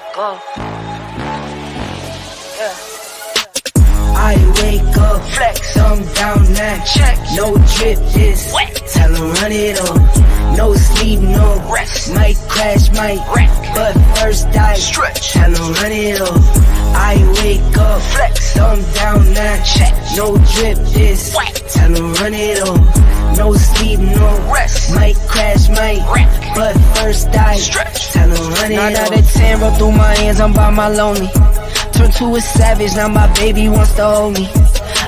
wake up. Yeah. I wake up, flex, thumb down now, check, no drip, just wet, tell him run it up, no sleep, no rest, might crash, might wreck, but first I stretch, tell him run it up, I wake up, flex, thumb down now, check, no drip, just wet, tell him run it up, no sleep, no rest, might crash, might wreck, but first I stretch, tell him run it up. 9 out of 10 roll through my hands, I'm by my lonely. Turned to a savage, now my baby wants to hold me.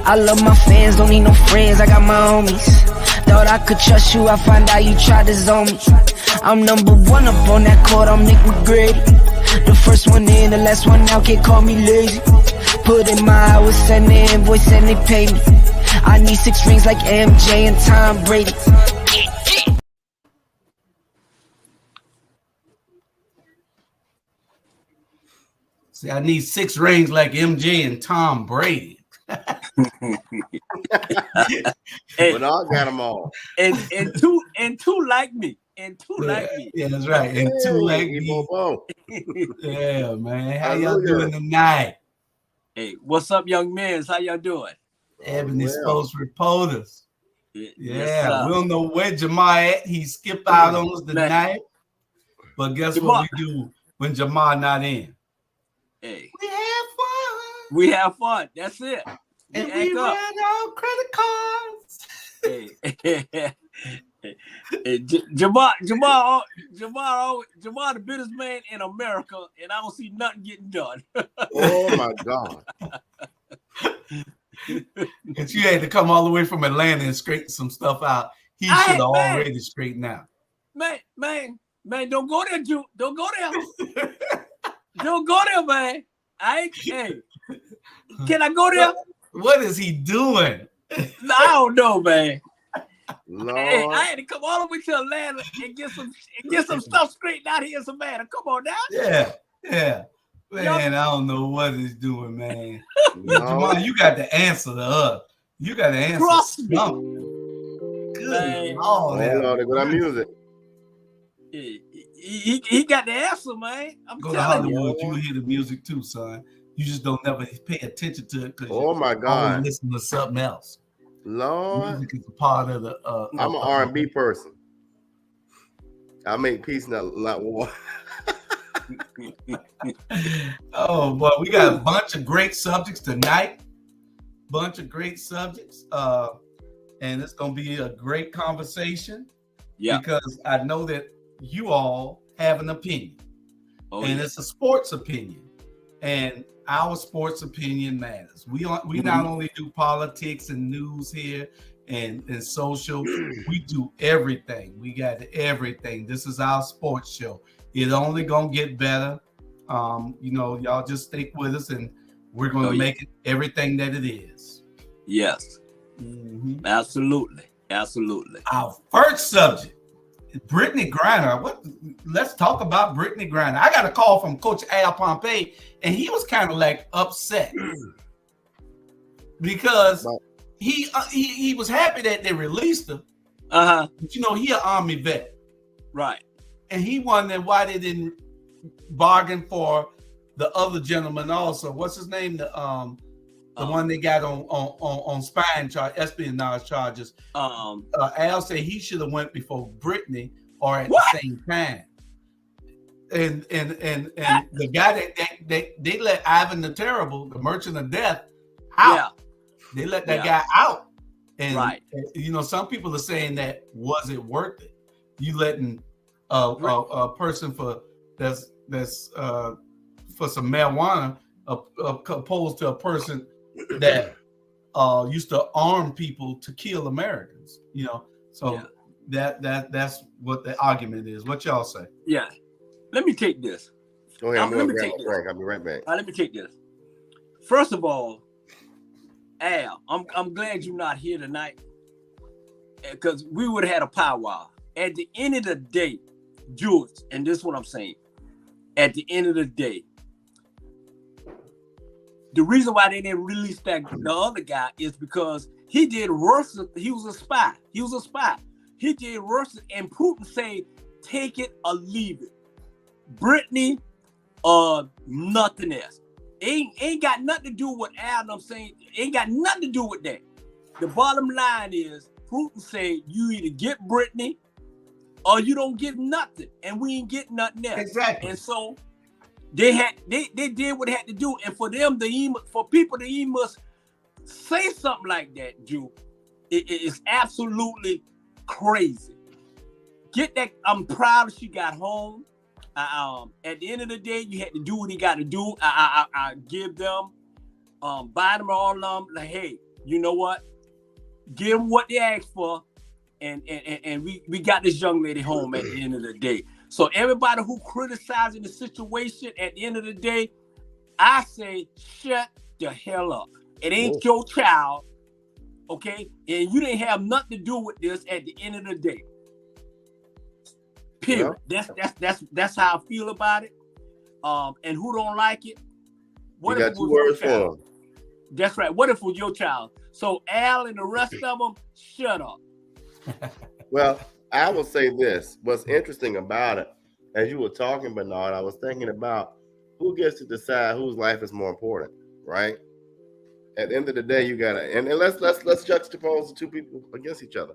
I love my fans, don't need no friends, I got my homies. Thought I could trust you, I find out you tried to zone me. I'm number one up on that court, I'm Nick McGrady. The first one in, the last one out, can't call me lazy. Put in my hours, send the invoice and they pay me. I need 6 rings like MJ and Tom Brady. See, I need 6 rings like MJ and Tom Brady. But I got them all. And two like me. And two like me. Yeah, that's right. And 2 like me. Yeah, man. How y'all doing tonight? Hey, what's up, young men? How y'all doing? Ebony Sports Reporters. Yes, we don't know where Jamal at. He skipped out on us tonight. But guess what we do when Jamal not in? Hey, we have fun. We have fun. That's it. And we ran out credit cards. Hey, Jamal, the businessman in America, and I don't see nothing getting done. Oh my God! If you had to come all the way from Atlanta and straighten some stuff out, he should have already straightened out. Man, don't go there, don't go there. Don't go there, man. Hey, can I go there? What is he doing? I don't know, man. No, hey, I had to come all the way to Atlanta and get some stuff straightened out here in Savannah. Come on now. Yeah. Man, I don't know what he's doing, man. No. Jamal, you got the answer to us. You got the answer. Trust me. Good Lord, they got music. He got the answer, man. I'm Go to telling Hollywood, you. you hear the music too, son. You just don't never pay attention to it because my God, listen to something else. Lord, music is a part of the. I'm an R&B person. I make peace, not war. Oh boy, we got a bunch of great subjects tonight. And it's gonna be a great conversation. Yeah, because I know that you all have an opinion, it's a sports opinion, and our sports opinion matters. We not only do politics and news here and social, we do everything. We got everything. This is our sports show. It's only gonna get better. Y'all just stick with us, and we're gonna make it everything that it is. Yes, absolutely. Our first subject, Brittany Griner. Let's talk about Brittany Griner. I got a call from Coach Al Pompey, and he was kind of like upset because he was happy that they released her. But he an Army vet, right? And he wondered why they didn't bargain for the other gentleman also. What's his name? The one they got on spying espionage charges. Al said he should have went before Brittany or at the same time. And the guy that they let Ivan the Terrible, the Merchant of Death, out. Yeah. They let that guy out. And some people are saying that was it worth it? You letting a person that's for some marijuana opposed to a person that used to arm people to kill Americans, that's what the argument is. What y'all say? Yeah, let me take this. Go ahead. I'll be right back. Let me take this. First of all, Al, I'm glad you're not here tonight because we would have had a powwow. At the end of the day, George, and this is what I'm saying. At the end of the day, the reason why they didn't release the other guy is because he did worse. He was a spy. He did worse, and Putin said, take it or leave it. Brittany Nothing else. Ain't got nothing to do with Al. I'm saying ain't got nothing to do with that. The bottom line is, Putin said you either get Brittany or you don't get nothing, and we ain't getting nothing else. Exactly. And so they did what they had to do, and for them for people to even say something like that, Jew, it is absolutely crazy. Get that. I'm proud she got home. At the end of the day, you had to do what he got to do. I give them, buy them all like, hey, you know what? Give them what they asked for, and we got this young lady home at the end of the day. So everybody who criticizing the situation, at the end of the day, I say shut the hell up. It ain't your child, okay? And you didn't have nothing to do with this at the end of the day. Period. Yeah. That's how I feel about it. And who don't like it? What you got 2 words for them. That's right. What if it was your child? So Al and the rest of them, shut up. Well, I will say this. What's interesting about it, as you were talking, Bernard, I was thinking about who gets to decide whose life is more important, right? At the end of the day, you gotta and let's juxtapose the two people against each other.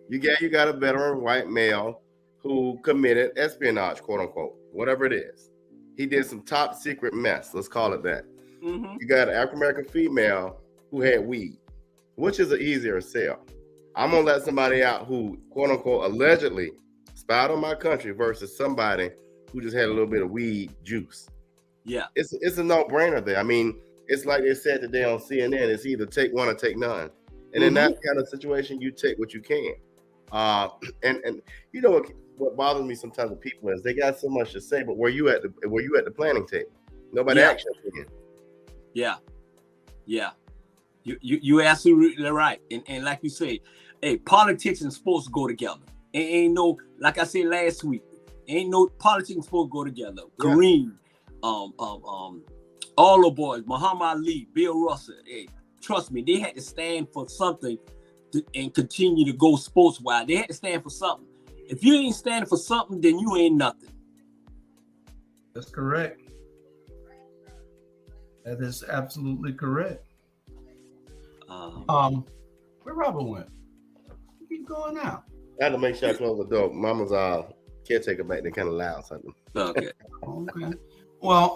You got a veteran white male who committed espionage, quote unquote, whatever it is. He did some top secret mess. Let's call it that. Mm-hmm. You got an African-American female who had weed. Which is an easier sell? I'm going to let somebody out who, quote unquote, allegedly spied on my country versus somebody who just had a little bit of weed juice. Yeah. It's a no-brainer there. I mean, it's like they said today on CNN, it's either take one or take none. And in that kind of situation, you take what you can. And you know what bothers me sometimes with people is they got so much to say, but were you at the planning table? Nobody actually did. Yeah. Yeah. You absolutely right. And like you say, hey, politics and sports go together. Ain't no, like I said last week, ain't no politics and sports go together. Yeah. Kareem, all the boys, Muhammad Ali, Bill Russell, hey, trust me, they had to stand for something and continue to go sports wise. They had to stand for something. If you ain't standing for something, then you ain't nothing. That's correct. That is absolutely correct. Where Robert went? Keep going out. I had to make sure I close the door. Mama's caretaker back there kind of loud something. Okay. Okay. Well,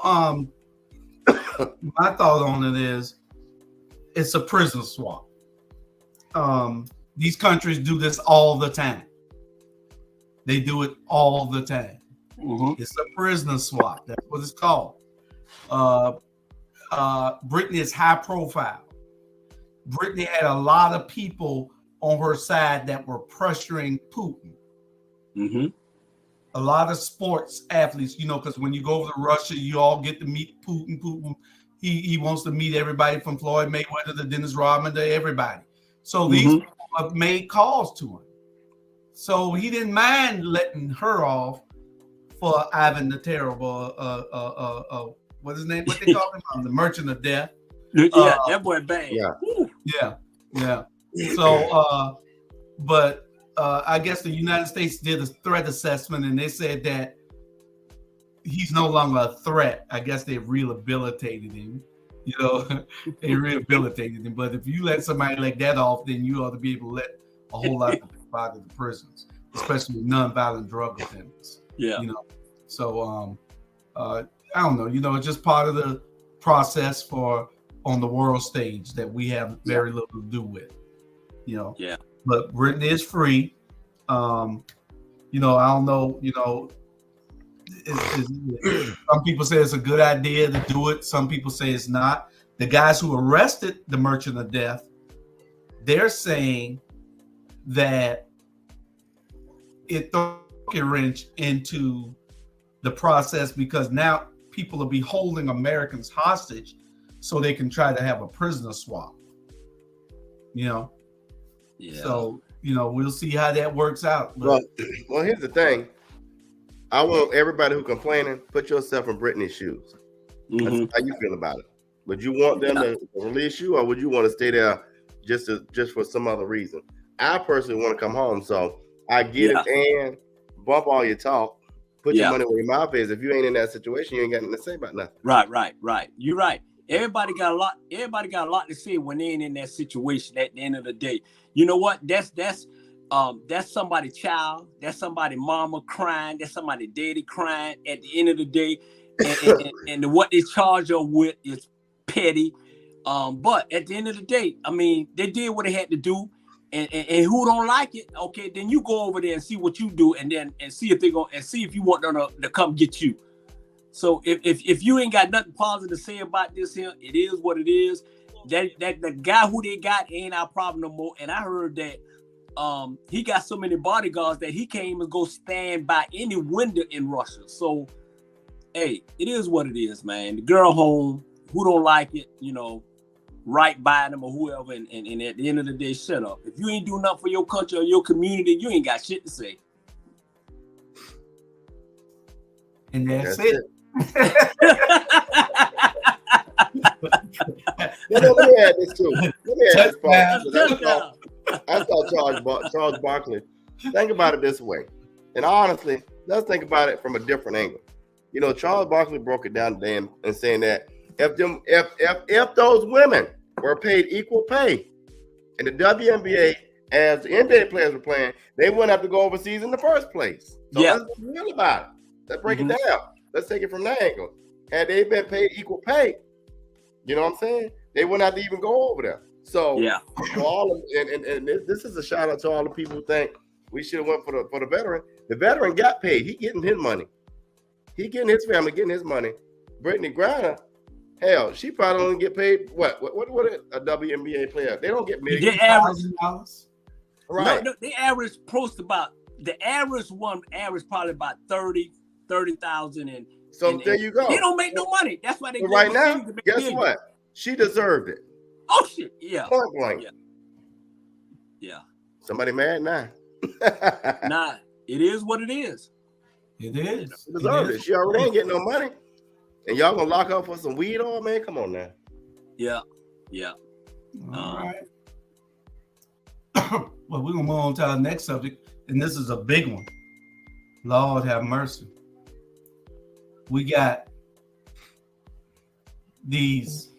my thought on it is it's a prisoner swap. These countries do this all the time. They do it all the time. Mm-hmm. It's a prisoner swap. That's what it's called. Brittany is high profile. Brittany had a lot of people on her side that were pressuring Putin. Mm-hmm. A lot of sports athletes, because when you go over to Russia, you all get to meet Putin. Putin, he wants to meet everybody from Floyd Mayweather to Dennis Rodman to everybody. So these people have made calls to him. So he didn't mind letting her off for Ivan the Terrible. What's his name? What they call him? The Merchant of Death. Yeah, that boy bad. Yeah. So, but I guess the United States did a threat assessment, and they said that he's no longer a threat. I guess they rehabilitated him. They rehabilitated him. But if you let somebody like that off, then you ought to be able to let a whole lot of people out of the prisons, especially nonviolent drug offenders. Yeah. So I don't know. It's just part of the process on the world stage that we have very little to do with. Yeah. But Brittany is free. I don't know. Some people say it's a good idea to do it. Some people say it's not. The guys who arrested the Merchant of Death, they're saying that it threw a wrench into the process because now people will be holding Americans hostage so they can try to have a prisoner swap. Yeah. So, we'll see how that works out. But... Well, here's the thing. I want everybody who complaining, put yourself in Brittany's shoes. Mm-hmm. How you feel about it? Would you want them to release you, or would you want to stay there just for some other reason? I personally want to come home, so I get it, and bump all your talk. Put your money where your mouth is. If you ain't in that situation, you ain't got nothing to say about nothing. Right. You're right. Everybody got a lot to say when they ain't in that situation at the end of the day. You know what? That's somebody's child, that's somebody's mama crying, that's somebody's daddy crying at the end of the day. And what they charge her with is petty. But at the end of the day, I mean, they did what they had to do. And who don't like it, okay, then you go over there and see what you do, and see if see if you want them to come get you. So if you ain't got nothing positive to say about this here, it is what it is. That the guy who they got ain't our problem no more. And I heard that he got so many bodyguards that he can't even go stand by any window in Russia. So hey, it is what it is, man. The girl home, who don't like it, you know, right by them or whoever, and at the end of the day, shut up. If you ain't doing nothing for your country or your community, you ain't got shit to say. And that's it. Let me add this too. Let me add this part. I saw Charles Barkley. Think about it this way. And honestly, let's think about it from a different angle. You know, Charles Barkley broke it down today and saying that if those women were paid equal pay in the WNBA as the NBA players were playing, they wouldn't have to go overseas in the first place. So let's be real about it. Let's break it down. Let's take it from that angle. Had they been paid equal pay, you know what I'm saying? They wouldn't have to even go over there. So for all of, and this is a shout out to all the people who think we should have went for the veteran. The veteran got paid. He getting his money. He getting his family getting his money. Brittany Griner, hell, she probably only get paid what a WNBA player. They don't get millions. They average right. No, they average the average one probably about 30,000 and so there you go. They don't make no money. That's why they but right now. Guess what? She deserved it. Oh shit! Yeah. Point blank. Yeah. Somebody mad now? Nah, it is what it is. It is. She deserved it. She already ain't getting no money, and y'all gonna lock up for some weed, all man? Come on now. Yeah. All right. Well, we're gonna move on to our next subject, and this is a big one. Lord have mercy. We got these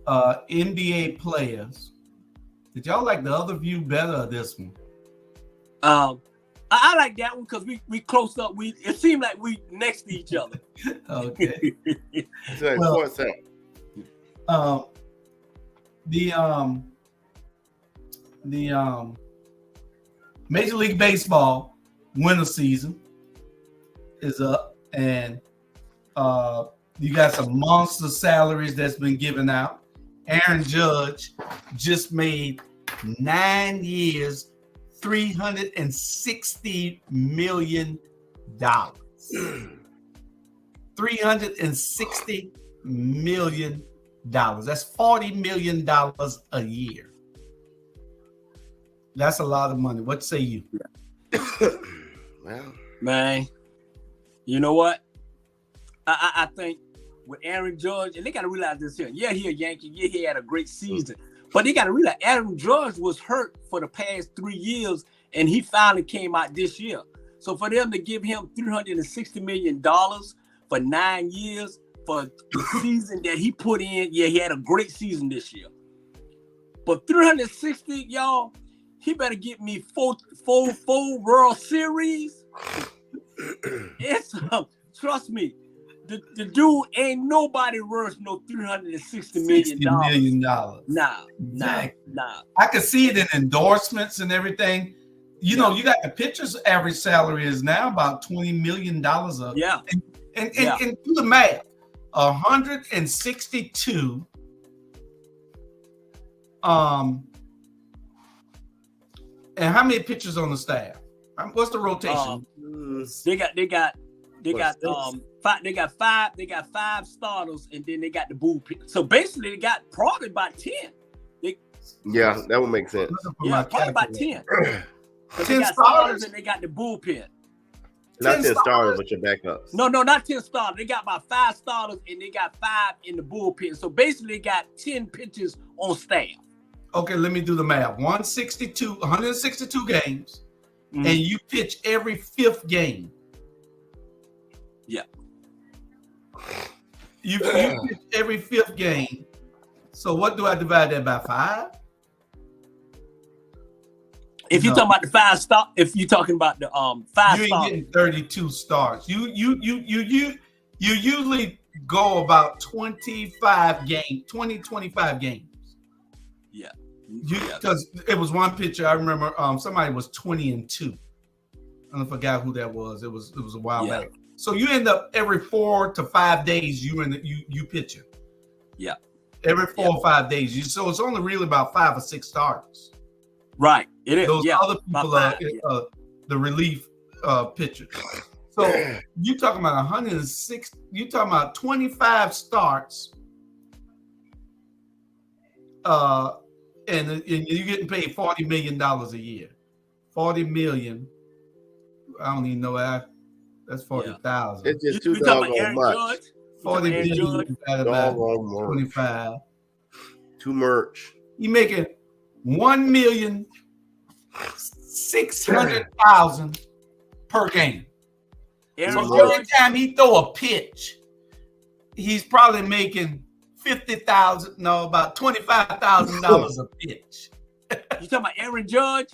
NBA players. Did y'all like the other view better or this one? I like that one because we close up. It seemed like we next to each other. Okay. Well, the Major League Baseball winter season is up, and you got some monster salaries that's been given out. Aaron Judge just made 9 years, $360 million. $360 million. That's $40 million a year. That's a lot of money. What say you? Well, man, you know what? I think with Aaron Judge, and they got to realize this here. Yeah, he a Yankee. Yeah, he had a great season. But they got to realize Aaron Judge was hurt for the past 3 years, and he finally came out this year. So for them to give him $360 million for 9 years for the season that he put in, yeah, he had a great season this year. But 360, y'all, he better get me four World Series. It's trust me. The dude ain't nobody worth no $360 million. Nah. I could see it in endorsements and everything. You know, you got the pitcher's average salary is now about $20 million. And do the math. 162. And how many pitchers on the staff? What's the rotation? They got five starters, and then they got the bullpen. So basically, they got probably about 10. Yeah, that would make sense. Yeah, probably about 10. 10 got starters, and they got the bullpen. Not 10 starters, but your backups. No, not 10 starters. They got about 5 starters, and they got 5 in the bullpen. So basically, they got 10 pitchers on staff. Okay, let me do the math. 162 games, and you pitch every 5th game. Yeah. You pitch every 5th game. So what do I divide that by 5? If you're talking about the 5 start, if you're talking about the 5 you ain't start, getting 32 starts. You usually go about 25 games, 25 games. Yeah. Because it was one pitcher, I remember somebody was 20-2. I forgot who that was. It was a while back. So you end up every 4 to 5 days you pitching. Yeah. Every 4 or 5 days. So it's only really about 5 or 6 starts. Right. It is. Those other people are the relief pitchers. So you talking about 106? You talking about 25 starts? And you're getting paid $40 million a year. 40 million. I don't even know that. That's 40,000. It's just too You talking about doggone Aaron much. Judge? 40 million about 25. Too much. You making $1,600,000 per game. Aaron So Judge, every time he throw a pitch, he's probably making about $25,000 a pitch. you talking about Aaron Judge?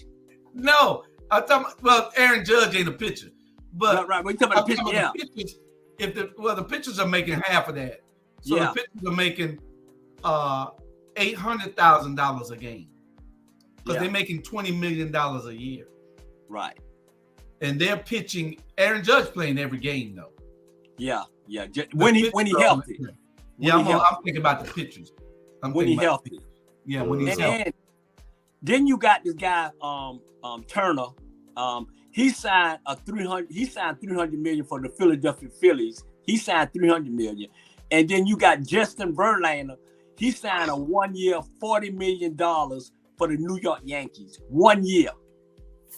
No, I'm talking about, Aaron Judge ain't a pitcher, but Right. But you talking about the pitcher? Yeah. the pitchers, the pitchers are making half of that. So the pitchers are making $800,000 a game because they're making $20 million a year. Right. And they're pitching. Aaron Judge playing every game though. Yeah. When he healthy. Yeah, I'm thinking about the pitchers. When he healthy. Yeah, when he's healthy. And then you got this guy, Turner. He signed $300 million for the Philadelphia Phillies. He signed $300 million. And then you got Justin Verlander. He signed a 1 year, $40 million for the New York Yankees. 1 year.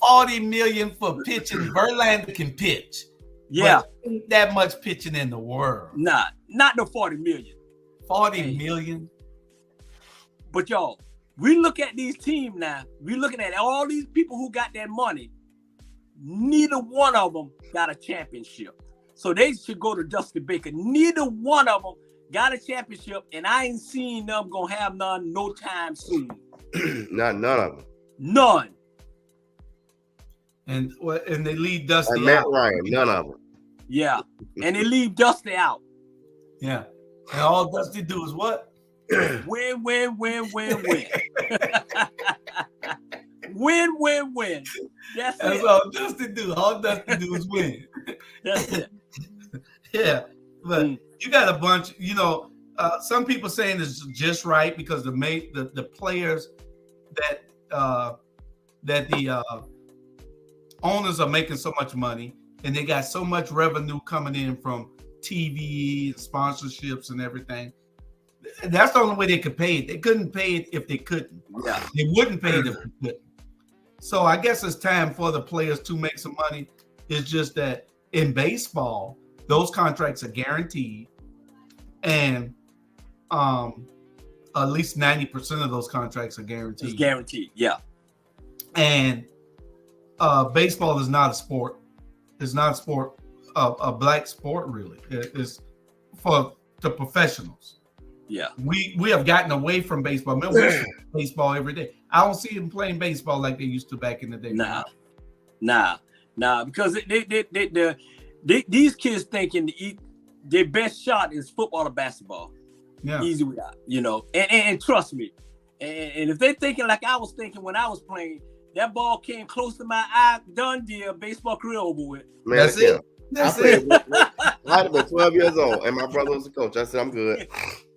$40 million for pitching. Verlander can pitch. Yeah. But ain't that much pitching in the world. Nah, not the $40 million. 40 million. But y'all, we look at these teams now. We looking at all these people who got that money. Neither one of them got a championship. So they should go to Dusty Baker. Neither one of them got a championship, and I ain't seen them gonna have none no time soon. None of them. None. And they leave Dusty Matt out. Ryan, none of them. Yeah. And they leave Dusty out. Yeah. And all Dusty do is what? Win. Win. That's it. all Dusty do. All Dusty do is win. That's it. Yeah. But you got a bunch, some people saying it's just right because the players that the owners are making so much money and they got so much revenue coming in from TV and sponsorships and everything. That's the only way they could pay it. They couldn't pay it if they couldn't. Yeah. They wouldn't pay it if they couldn't. So I guess it's time for the players to make some money. It's just that in baseball, those contracts are guaranteed. And at least 90% of those contracts are guaranteed. It's guaranteed, yeah. And baseball is not a sport. It's not a sport, a black sport, really. It's for the professionals. Yeah. We have gotten away from baseball. Man, we play baseball every day. I don't see them playing baseball like they used to back in the day. Nah. Because these kids thinking their best shot is football or basketball. Yeah. Easy way out, And trust me, and if they're thinking like I was thinking when I was playing, that ball came close to my eye, done deal, baseball career over with. Man, That's it. That's it. I'd have been 12 years old, and my brother was the coach. I said, I'm good.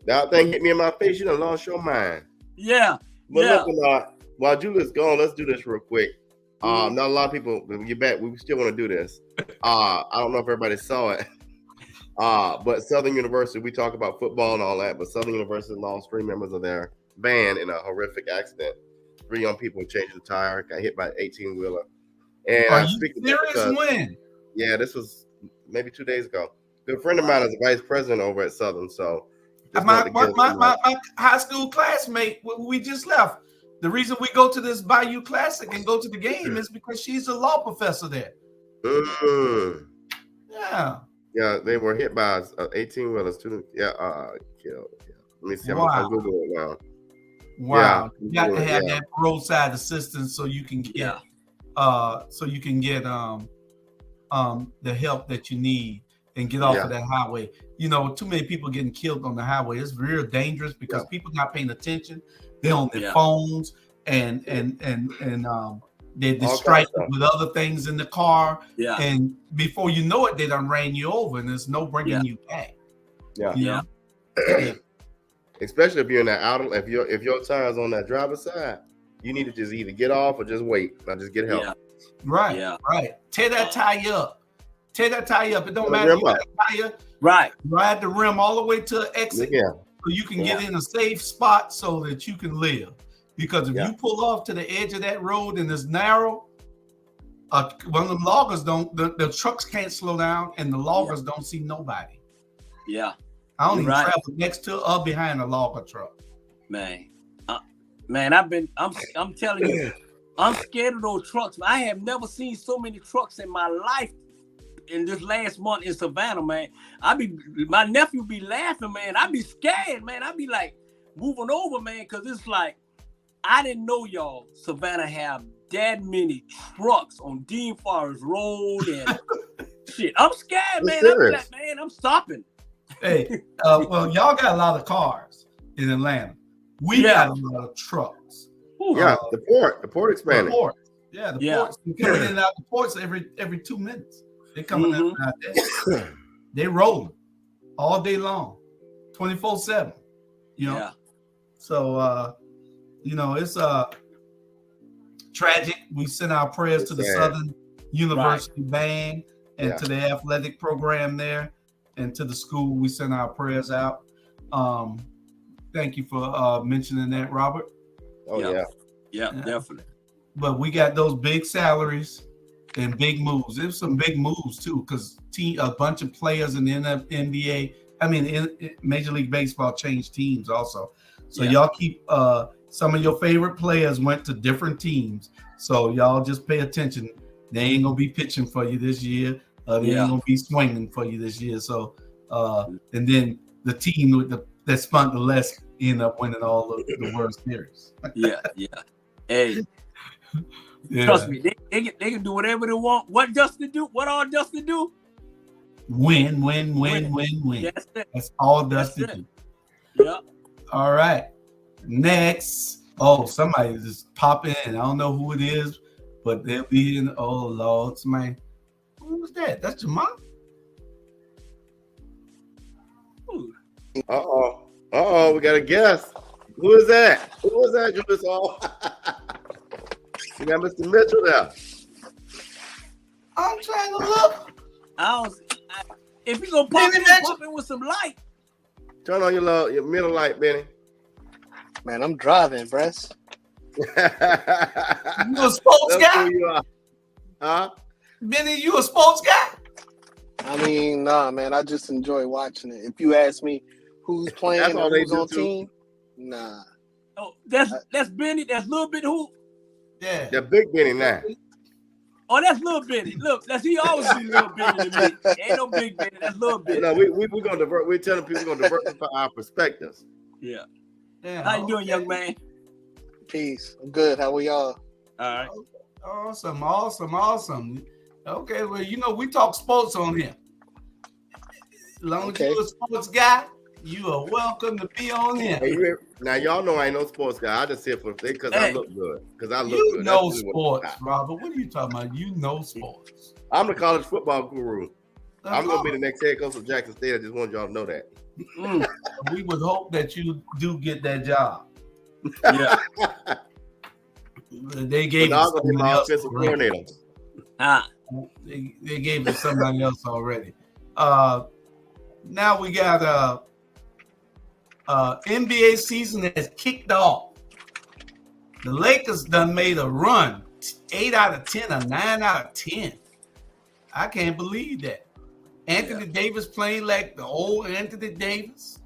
That thing hit me in my face. You done lost your mind. Yeah. But look, while Julius gone, let's do this real quick. Not a lot of people, when we get back, we still want to do this. I don't know if everybody saw it. But Southern University, we talk about football and all that, but Southern University lost 3 members of their band in a horrific accident. 3 young people changed the tire, got hit by an 18-wheeler. And Are you serious? When? Yeah, this was maybe 2 days ago. A good friend of mine is the vice president over at Southern, so my high school classmate, we just left. The reason we go to this Bayou Classic and go to the game is because she's a law professor there. Mm. Yeah. Yeah, they were hit by 18 wheelers. Killed. Yeah. Let me see. Wow. I'm Googling it now. Wow. Yeah, You got to have yeah. that roadside assistance so you can get the help that you need and get off of that highway. You know, too many people getting killed on the highway. It's real dangerous because people not paying attention. They're on their phones and they're distracted with other things in the car. Yeah. And before you know it, they done ran you over and there's no bringing you back. Yeah. You know? Especially if you're in that outer, if your tire's on that driver's side, you need to just either get off or just wait. Not just get help. Yeah. Right. Yeah. Right. Tear that tire up. Tear that tire up. It don't matter. You got a tire. Right. Ride the rim all the way to the exit. Yeah. So you can get in a safe spot so that you can live. Because if you pull off to the edge of that road and it's narrow, one of them loggers the trucks can't slow down and the loggers don't see nobody. Yeah. I don't even travel next to or behind a logger truck. Man, I'm telling you, I'm scared of those trucks. I have never seen so many trucks in my life in this last month in Savannah, man. My nephew be laughing, man. I be scared, man. I be like moving over, man, because it's like, I didn't know y'all, Savannah have that many trucks on Dean Forest Road and shit. I'm scared, man. I'm like, man, I'm stopping. Hey, well, y'all got a lot of cars in Atlanta. We got a lot of trucks. Yeah, the port expanded. The ports. They're coming in and out the ports every 2 minutes. They're coming in and out there. They rolling all day long, 24/7. You know. Yeah. So you know, it's tragic. We send our prayers to the Southern University band and to the athletic program there. And to the school, we send our prayers out. Thank you for mentioning that, Robert. Oh, yeah, definitely. But we got those big salaries and big moves. There's some big moves, too, because a bunch of players in the NBA, Major League Baseball changed teams also. So y'all keep some of your favorite players went to different teams. So y'all just pay attention. They ain't going to be pitching for you this year. They ain't gonna be swinging for you this year. So, and then the team that spent the less end up winning all the World Series. Hey, trust me, they can do whatever they want. What Justin do? What all Justin do? Win. That's all Justin do. Yeah. All right. Next. Oh, somebody just popping in. I don't know who it is, but they'll be in. Oh Lord, somebody. Who was that? That's your mom? We got a guest. Who is that? Who was that? Julius Hall. You got Mr. Mitchell there. I'm trying to look. If you gonna pop in with some light. Turn on your middle light, Benny. Man, I'm driving, Bress. You a sports guy? Who you are. Huh? Benny, you a sports guy? I mean, nah, man. I just enjoy watching it. If you ask me who's playing or who's on team, nah. Oh, that's Benny. That's Little Benny who? Yeah. The big Benny now. Oh, that's Little Benny. Look, he always be Little Benny to me. Ain't no Big Benny. That's Little Benny. No, we're gonna divert. We're telling people we're gonna diversify our perspectives. Yeah. How you doing, young man? Peace. I'm good. How are y'all? All right. Awesome. Okay, well, you know, we talk sports on here. As long as you're a sports guy, you are welcome to be on here. Hey, now, y'all know I ain't no sports guy. I just here for because I look good. Because I look good. You know sports, Robert. What are you talking about? You know sports. I'm the college football guru. I'm going to be the next head coach of Jackson State. I just want y'all to know that. We would hope that you do get that job. Yeah. They gave it to somebody else. They gave it to somebody else already. Now we got NBA season has kicked off. The Lakers done made a run, 8 out of 10 or 9 out of 10. I can't believe that. Anthony Davis playing like the old Anthony Davis.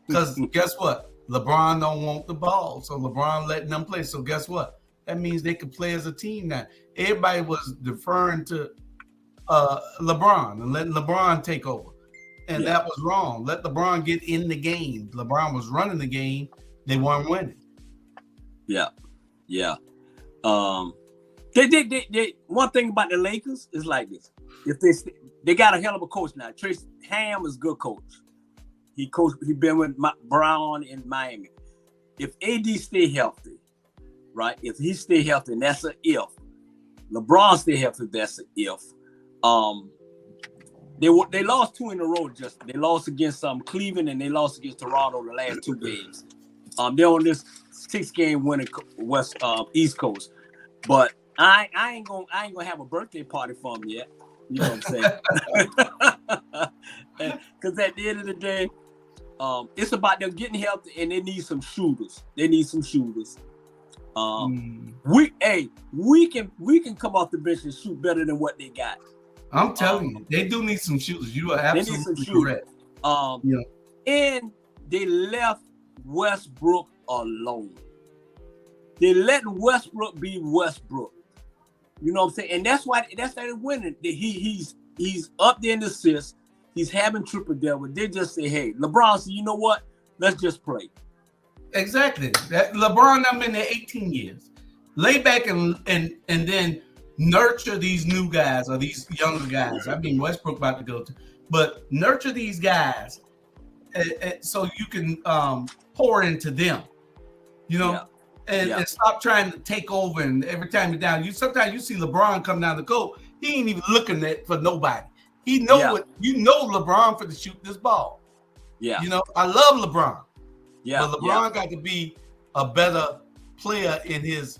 Because guess what? LeBron don't want the ball, so LeBron letting them play. So guess what? That means they can play as a team now. Everybody was deferring to LeBron and letting LeBron take over. And that was wrong. Let LeBron get in the game. LeBron was running the game. They weren't winning. Yeah. They one thing about the Lakers is like this. If they got a hell of a coach now. Trace Ham is a good coach. He been with Brown in Miami. If AD stay healthy, right? If he stay healthy, and that's an if. LeBron stay healthy, that's an if. They lost 2 in a row. They lost against Cleveland and they lost against Toronto the last 2 games. They're on this 6-game winning East Coast, but I ain't gonna have a birthday party for them yet. You know what I'm saying? Because at the end of the day, it's about them getting healthy, and they need some shooters. We can come off the bench and shoot better than what they got. I'm telling you, they do need some shooters. You are absolutely correct. And they left Westbrook alone. They let Westbrook be Westbrook. You know what I'm saying? And that's why they're winning. He's up there in the assists. He's having triple double. They just say, hey, LeBron said, you know what? Let's just play. Exactly. That LeBron, I'm in there 18 years. Lay back and then nurture these new guys or these younger guys. I mean, Westbrook about to go to, but nurture these guys so you can pour into them, you know, and stop trying to take over. And every time you're down, sometimes you see LeBron come down the court. He ain't even looking for nobody. He know what LeBron for to shoot this ball. Yeah, you know, I love LeBron. Yeah, but LeBron got to be a better player in his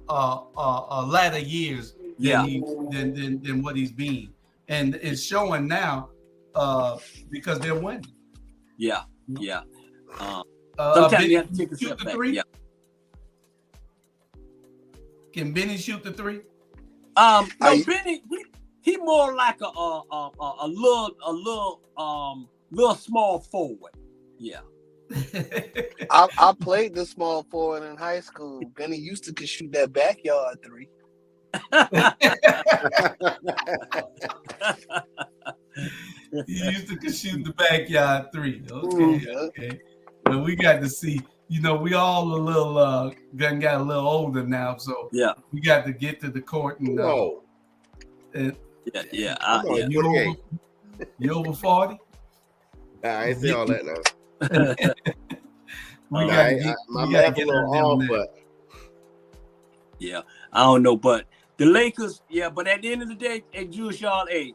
latter years than what he's been, and it's showing now because they're winning. Sometimes you have to take a step back. Yeah. Can Benny shoot the 3? No, Benny, he more like a little small forward. Yeah. I played the small forward in high school. Benny used to could shoot that backyard 3. He used to could shoot the backyard 3. Okay. Well, we got to see. You know, we all a little got a little older now, so we got to get to the court and you over 40? Nah, I ain't say all that now. My math a little off, but I don't know. But the Lakers, but at the end of the day, hey, Jewish y'all, hey,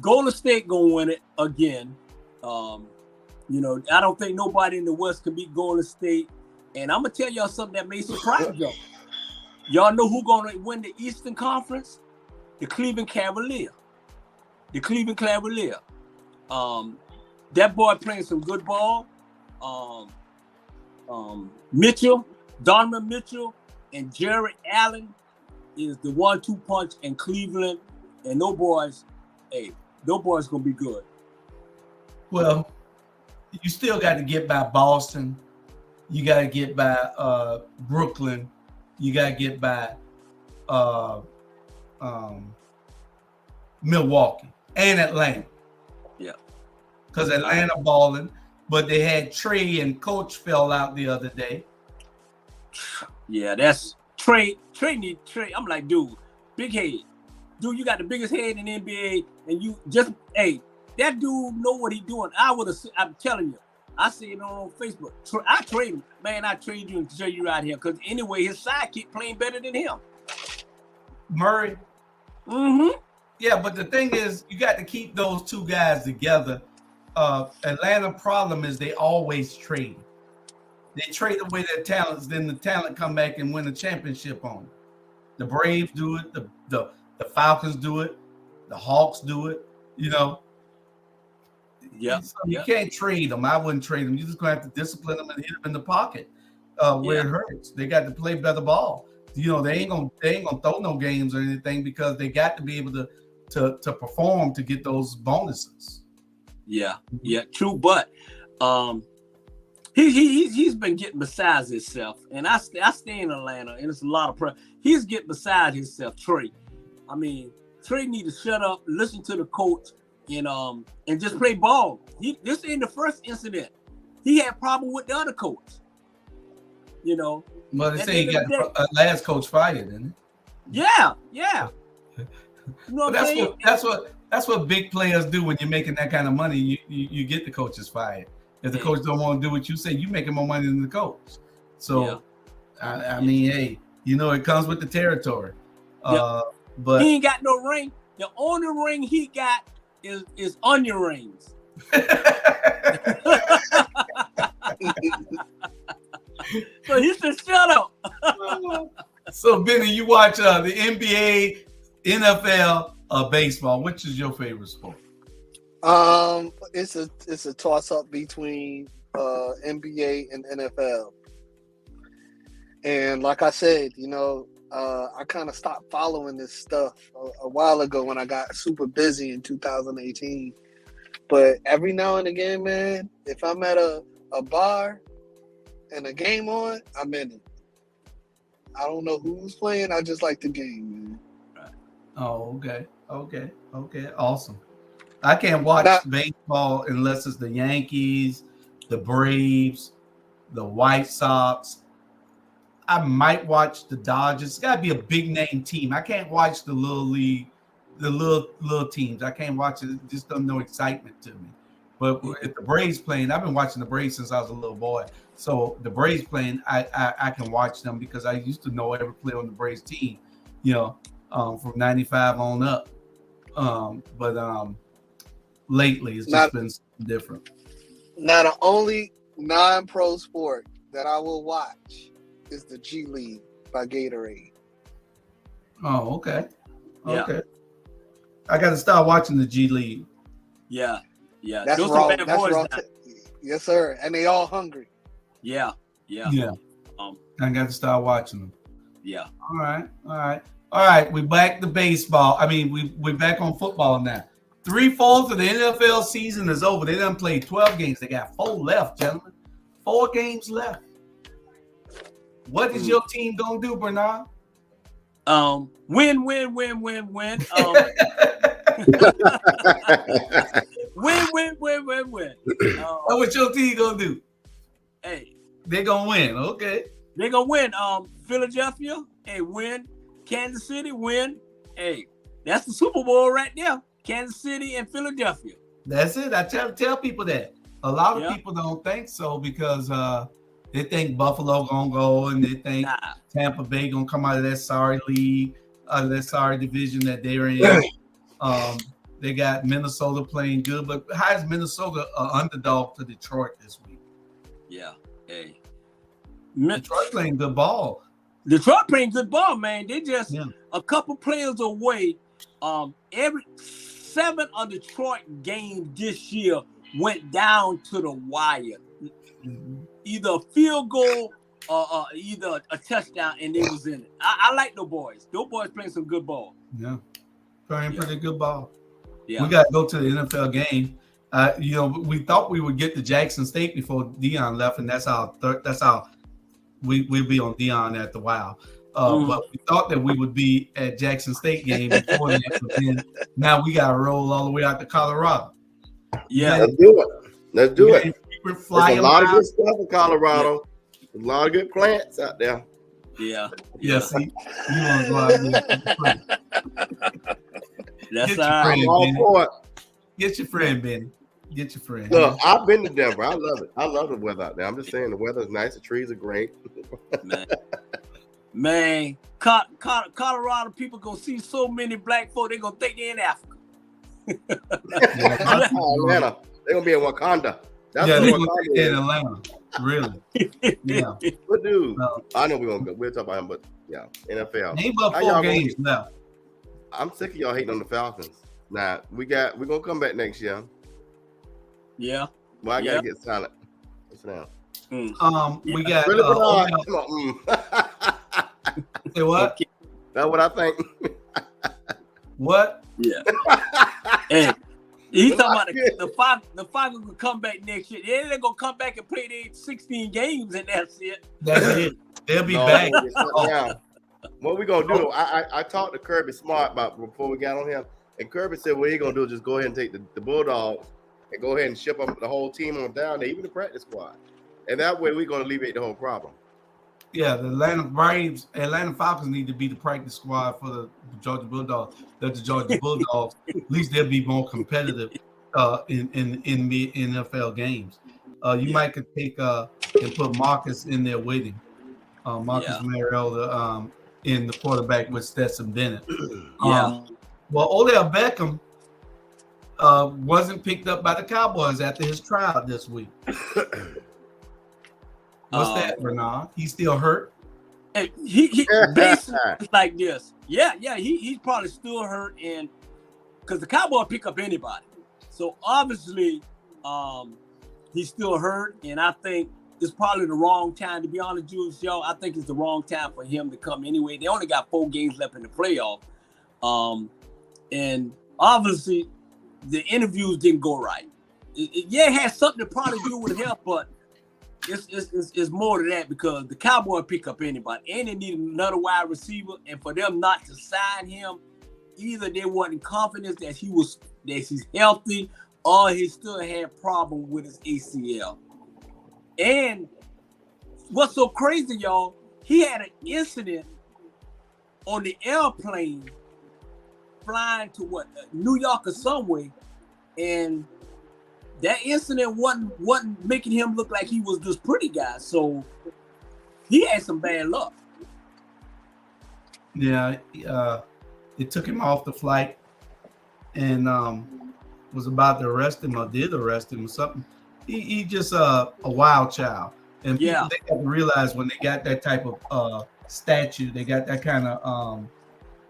Golden State gonna win it again. You know, I don't think nobody in the West can beat Golden State. And I'm gonna tell y'all something that may surprise y'all. Y'all know who gonna win the Eastern Conference? The Cleveland Cavaliers. That boy playing some good ball. Donovan Mitchell, and Jared Allen is the 1-2 punch in Cleveland. And those boys gonna be good. Well, you still got to get by Boston. You got to get by Brooklyn. You got to get by Milwaukee and Atlanta. Yeah. Because Atlanta balling, but they had Trey and Coach fell out the other day. Yeah, that's Trey. Trey. I'm like, dude, big head. Dude, you got the biggest head in the NBA, and you just, that dude know what he doing. I'm telling you. I see it on Facebook. I trade him. Man, I trade you and show you out here. Because anyway, his sidekick playing better than him. Murray. Mm-hmm. Yeah, but the thing is, you got to keep those two guys together. Atlanta problem is they always trade. They trade away their talents, then the talent come back and win a championship on it. The Braves do it. The Falcons do it. The Hawks do it. You know. Yeah, so you can't trade them. I wouldn't trade them. You're just gonna have to discipline them and hit them in the pocket where it hurts. They got to play better ball. You know, they ain't gonna throw no games or anything because they got to be able to perform to get those bonuses. Yeah, true. But he's been getting besides himself, and I stay in Atlanta, and it's a lot of pressure. He's getting beside himself, Trey. I mean, Trey need to shut up, listen to the coach, and just play ball. This ain't the first incident. He had problem with the other coach. Well, they say he got last coach fired, didn't he? Yeah. You know what I'm saying? That's what big players do when you're making that kind of money. You get the coaches fired. If the coach don't want to do what you say, you making more money than the coach. So, I mean, hey, it comes with the territory. But he ain't got no ring. The only ring he got is onion rings. So he should shut up. So, Benny, you watch the NBA, NFL, baseball. Which is your favorite sport? It's a toss up between NBA and NFL. And like I said, I kind of stopped following this stuff a while ago when I got super busy in 2018. But every now and again, man, if I'm at a bar and a game on, I'm in it. I don't know who's playing. I just like the game, man. Oh, okay. Awesome. I can't watch baseball unless it's the Yankees, the Braves, the White Sox. I might watch the Dodgers. It's got to be a big name team. I can't watch the little league, the little teams. I can't watch it. It just doesn't no excitement to me. But if the Braves playing, I've been watching the Braves since I was a little boy. So the Braves playing, I can watch them because I used to know every player on the Braves team, from 95 on up. But lately it's just been different. Now the only non-pro sport that I will watch is the G League by Gatorade. Oh, okay. Okay. I got to start watching the G League. Yeah. That's raw. That's raw. Yes, sir. And they all hungry. Yeah. I got to start watching them. Yeah. All right. We back to baseball. I mean, we back on football now. 3/4 of the NFL season is over. They done played 12 games. They got 4 left, gentlemen. 4 games left. What is your team gonna do, Bernard? Win. Win. What your team gonna do? Hey, they gonna win. Okay, they gonna win. Philadelphia, win. Kansas City, win. Hey, that's the Super Bowl right there. Kansas City and Philadelphia. That's it. I tell people that. A lot of people don't think so because they think Buffalo gonna go and they think Tampa Bay gonna come out of that sorry league, out of that sorry division that they're in. They got Minnesota playing good, but how is Minnesota an underdog to Detroit this week? Yeah, hey, Detroit playing good ball. Detroit playing good ball, man. They just a couple players away. Every 7 of Detroit games this year went down to the wire. Either a field goal or either a touchdown, and they was in it. I like those boys. Those boys playing some good ball. Yeah, playing pretty good ball. Yeah, we got to go to the NFL game. We thought we would get to Jackson State before Deion left, and that's how we'll be on Deion at the Wow. But we thought that we would be at Jackson State game before that. But then now we got to roll all the way out to Colorado. Yeah, let's do it. There's a lot of good stuff in Colorado. A lot of good plants out there. Yeah. See, you want to go out there. That's all right. Get your friend, Benny. Get your friend. Look, I've been to Denver. I love it. I love the weather out there. I'm just saying the weather's nice. The trees are great. Man, Colorado people gonna see so many black folk. They gonna think they're in Africa. Atlanta. They're gonna be in Wakanda. That's they're gonna be in Atlanta. Really? Yeah. Good dude. I know we're gonna go. We'll talk about him, but yeah, NFL. Name up 4 games now. I'm sick of y'all hating on the Falcons. Nah, we're gonna come back next year. Yeah. Well, I gotta get silent. Sit down. We got Say what? That's what I think. What? Yeah. Hey, he's talking about the Falcons will come back next year. Yeah, they're gonna come back and play their 16 games, and that's it. That's it. They'll be back. What we gonna do? I talked to Kirby Smart about before we got on him, and Kirby said what he gonna do is just go ahead and take the Bulldogs and go ahead and ship them the whole team on down there, even the practice squad, and that way we're gonna alleviate the whole problem. Yeah, the Atlanta Falcons need to be the practice squad for the Georgia Bulldogs. That the Georgia Bulldogs, at least they'll be more competitive in the NFL games. You might could take and put Marcus in there waiting. Marcus Mariota in the quarterback with Stetson Bennett. Well, Odell Beckham wasn't picked up by the Cowboys after his trial this week. What's that, Bernard? He's still hurt? He basically like this. Yeah, he's probably still hurt, and because the Cowboys pick up anybody. So obviously, he's still hurt, and I think it's probably the wrong time, to be honest, Jules, y'all. I think it's the wrong time for him to come anyway. They only got 4 games left in the playoff. And obviously, the interviews didn't go right. It has something to probably do with health, but it's more to that because the Cowboys pick up anybody, and they need another wide receiver. And for them not to sign him, either they wasn't confident that he's healthy, or he still had problem with his ACL. And what's so crazy, y'all? He had an incident on the airplane flying to New York or somewhere, and that incident wasn't making him look like he was this pretty guy. So he had some bad luck. Yeah, it took him off the flight and was about to arrest him or did arrest him or something. He just a wild child. And people, they got to realize when they got that type of statue, they got that kind of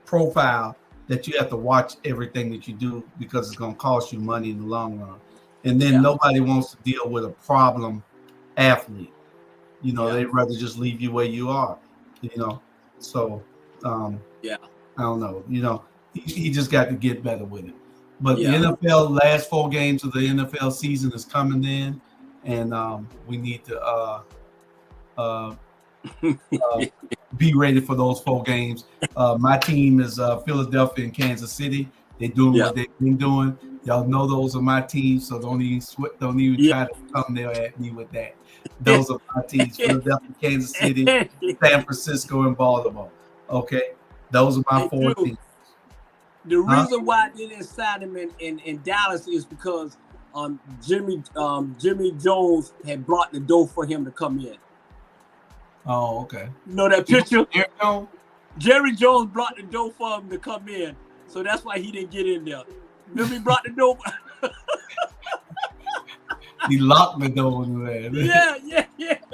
profile that you have to watch everything that you do because it's going to cost you money in the long run. And then nobody wants to deal with a problem athlete. You know, they'd rather just leave you where you are, you know. So, I don't know. You know, he just got to get better with it. But the NFL, last 4 games of the NFL season is coming in, and we need to be ready for those 4 games. My team is Philadelphia and Kansas City. They're doing what they've been doing. Y'all know those are my teams, so don't even try to come there at me with that. Those are my teams: Philadelphia, Kansas City, San Francisco, and Baltimore. Okay, those are my 4 teams. The reason why they didn't sign him in Dallas is because Jimmy Jones had brought the dough for him to come in. Oh, okay. You know that picture? Jerry Jones brought the dough for him to come in, so that's why he didn't get in there. Remember he brought the dough. He locked the door in there. Yeah.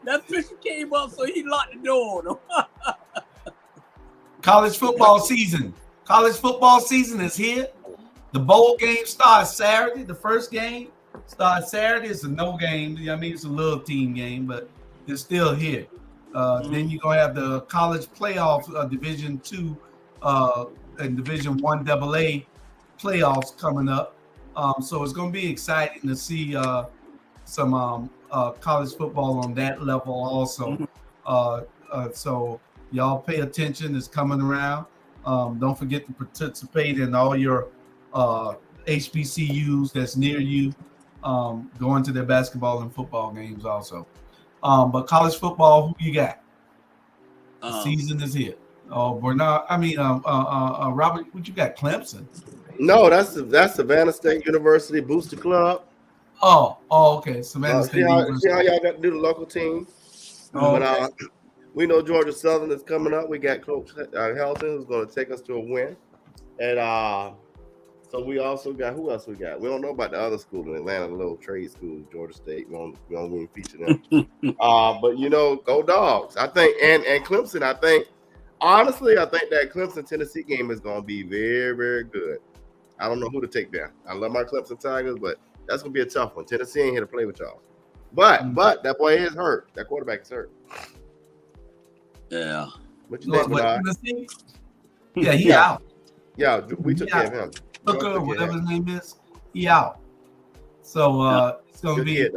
That picture came up, so he locked the door on him. College football season. College football season is here. The bowl game starts Saturday. The first game starts Saturday. It's a no game. I mean, it's a little team game, but it's still here. Then you're going to have the college playoff Division II and Division I AA playoffs coming up. So it's going to be exciting to see some college football on that level also. So y'all pay attention. It's coming around. Don't forget to participate in all your HBCUs that's near you. Going to their basketball and football games also. But college football, who you got? The season is here. Oh, Bernard. I mean, Robert, what you got? Clemson? No, that's Savannah State University Booster Club. Oh, okay. Savannah State University. See how y'all got to do the local team. But we know Georgia Southern is coming up. We got Coach Helton who's going to take us to a win, and so we also got who else we got? We don't know about the other school in Atlanta, the little trade school, Georgia State. We don't even feature them. But you know, go Dogs. I think, and Clemson. I think honestly, I think that Clemson Tennessee game is going to be very, very good. I don't know who to take down. I love my Clemson Tigers, but that's going to be a tough one. Tennessee ain't here to play with y'all. But that boy is hurt. That quarterback is hurt. Yeah. What you think, Yeah, he out. Yeah, we took care of him. Hooker, whatever his name is, he out. So it's gonna be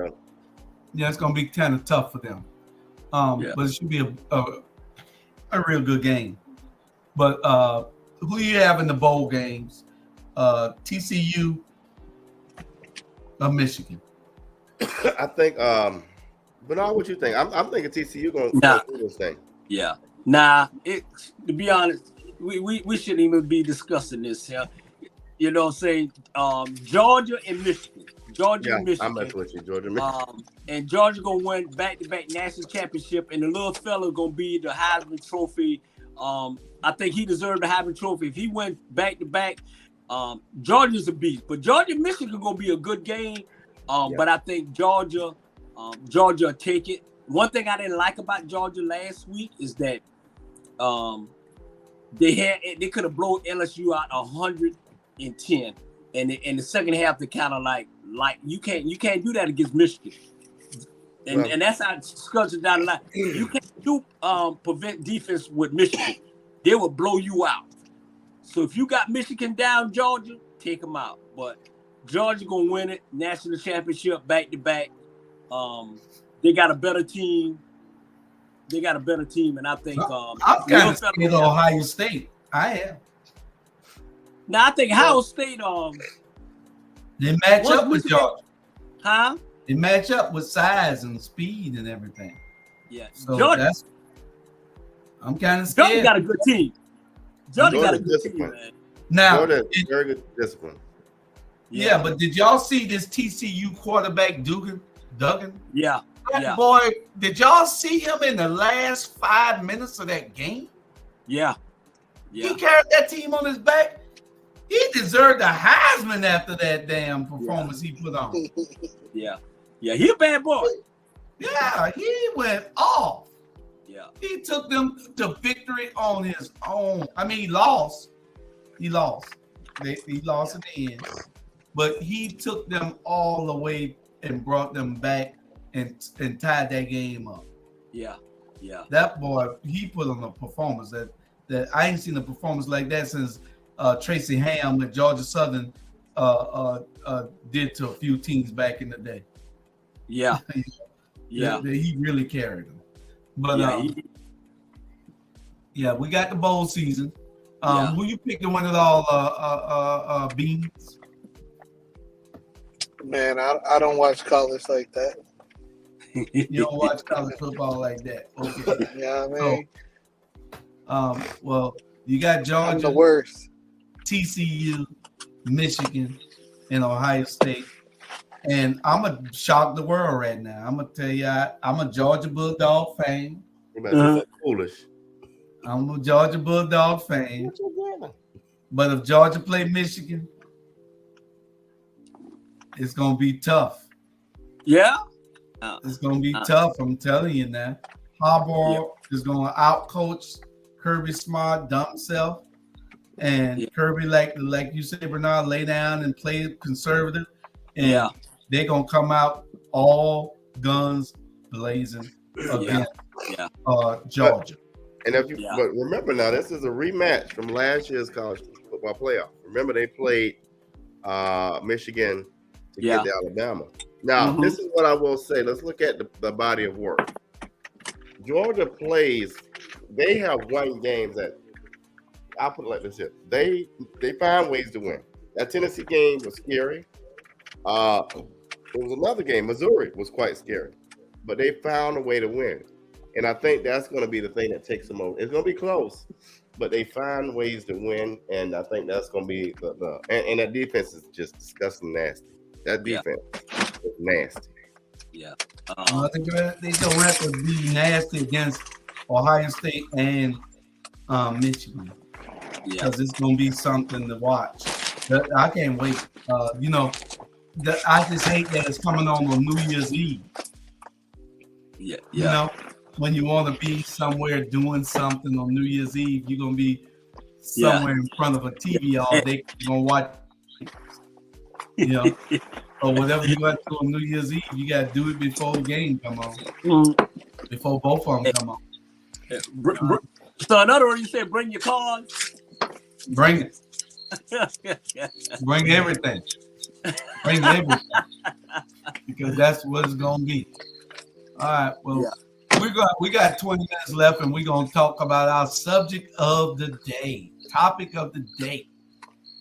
it's gonna be kind of tough for them. But it should be a real good game. But who you have in the bowl games? TCU or Michigan? I think. Bernard, what you think? I'm thinking TCU going to do this thing. Yeah. Nah. To be honest, we shouldn't even be discussing this here. You know, say Georgia and Michigan. Georgia and Michigan. I'm messing with you, Georgia. Michigan. And Georgia gonna win back-to-back national championship, and the little fella gonna be the Heisman Trophy. I think he deserved the Heisman Trophy. If he went back-to-back, Georgia's a beast. But Georgia and Michigan gonna be a good game. But I think Georgia will take it. One thing I didn't like about Georgia last week is that they could have blown LSU out 110, and in the second half they kind of like you can't do that against Michigan, and that's how it scuds down the line. You can't do prevent defense with Michigan; they will blow you out. So if you got Michigan down, Georgia, take them out. But Georgia gonna win it, national championship back to back. They got a better team. And I think I'm kind of scared of Ohio State. I am. Now I think Ohio State they match up with Georgia. Huh? They match up with size and speed and everything. Yeah. So Georgia, I'm kind of scared. Georgia got a good team. Georgia got a good team, man. Now, Georgia very good discipline. Yeah, but did y'all see this TCU quarterback Duggan? Yeah. That boy, did y'all see him in the last 5 minutes of that game? Yeah. He carried that team on his back. He deserved a Heisman after that damn performance he put on. Yeah, he a bad boy. Yeah, he went off. Yeah. He took them to victory on his own. I mean, he lost. He lost in the end. But he took them all the way and brought them back and tied that game up. Yeah. That boy, he put on a performance that I ain't seen a performance like that since Tracy Ham at Georgia Southern did to a few teams back in the day. Yeah. He really carried them. But we got the bowl season. Who you pick to win it all, Beans? Man, I don't watch college like that. You don't watch college football like that. Okay. Yeah, I mean. Well, you got Georgia, I'm the worst. TCU, Michigan, and Ohio State. And I'm going to shock the world right now. I'm going to tell you, I'm a Georgia Bulldog fan. Foolish. I'm a Georgia Bulldog fan. But if Georgia play Michigan, it's going to be tough. Yeah. It's going to be tough. I'm telling you now. Harbaugh is going to outcoach Kirby Smart, dump himself. And Kirby, like you said, Bernard, lay down and play conservative. And they're going to come out all guns blazing against Georgia. But remember now, this is a rematch from last year's college football playoff. Remember, they played Michigan to get to Alabama. Now, this is what I will say. Let's look at the body of work. Georgia plays, they have won games that, I'll put it like this here. They find ways to win. That Tennessee game was scary. There was another game, Missouri was quite scary. But they found a way to win. And I think that's going to be the thing that takes them over. It's going to be close, but they find ways to win. And I think that's going to be and that defense is just disgusting nasty. That defense is nasty. Yeah. They don't have to be nasty against Ohio State and Michigan. Because it's going to be something to watch. I can't wait. I just hate that it's coming on New Year's Eve. Yeah. You know, when you want to be somewhere doing something on New Year's Eve, you're going to be somewhere in front of a TV all day. You're going to watch, or whatever you got to do on New Year's Eve, you got to do it before the game come on. Before both of them come on. So in other words, you said bring your cards? Bring it. Bring everything. Bring everything. Because that's what it's going to be. All right, well. we got 20 minutes left, and we're gonna talk about our subject of the day. Topic of the day.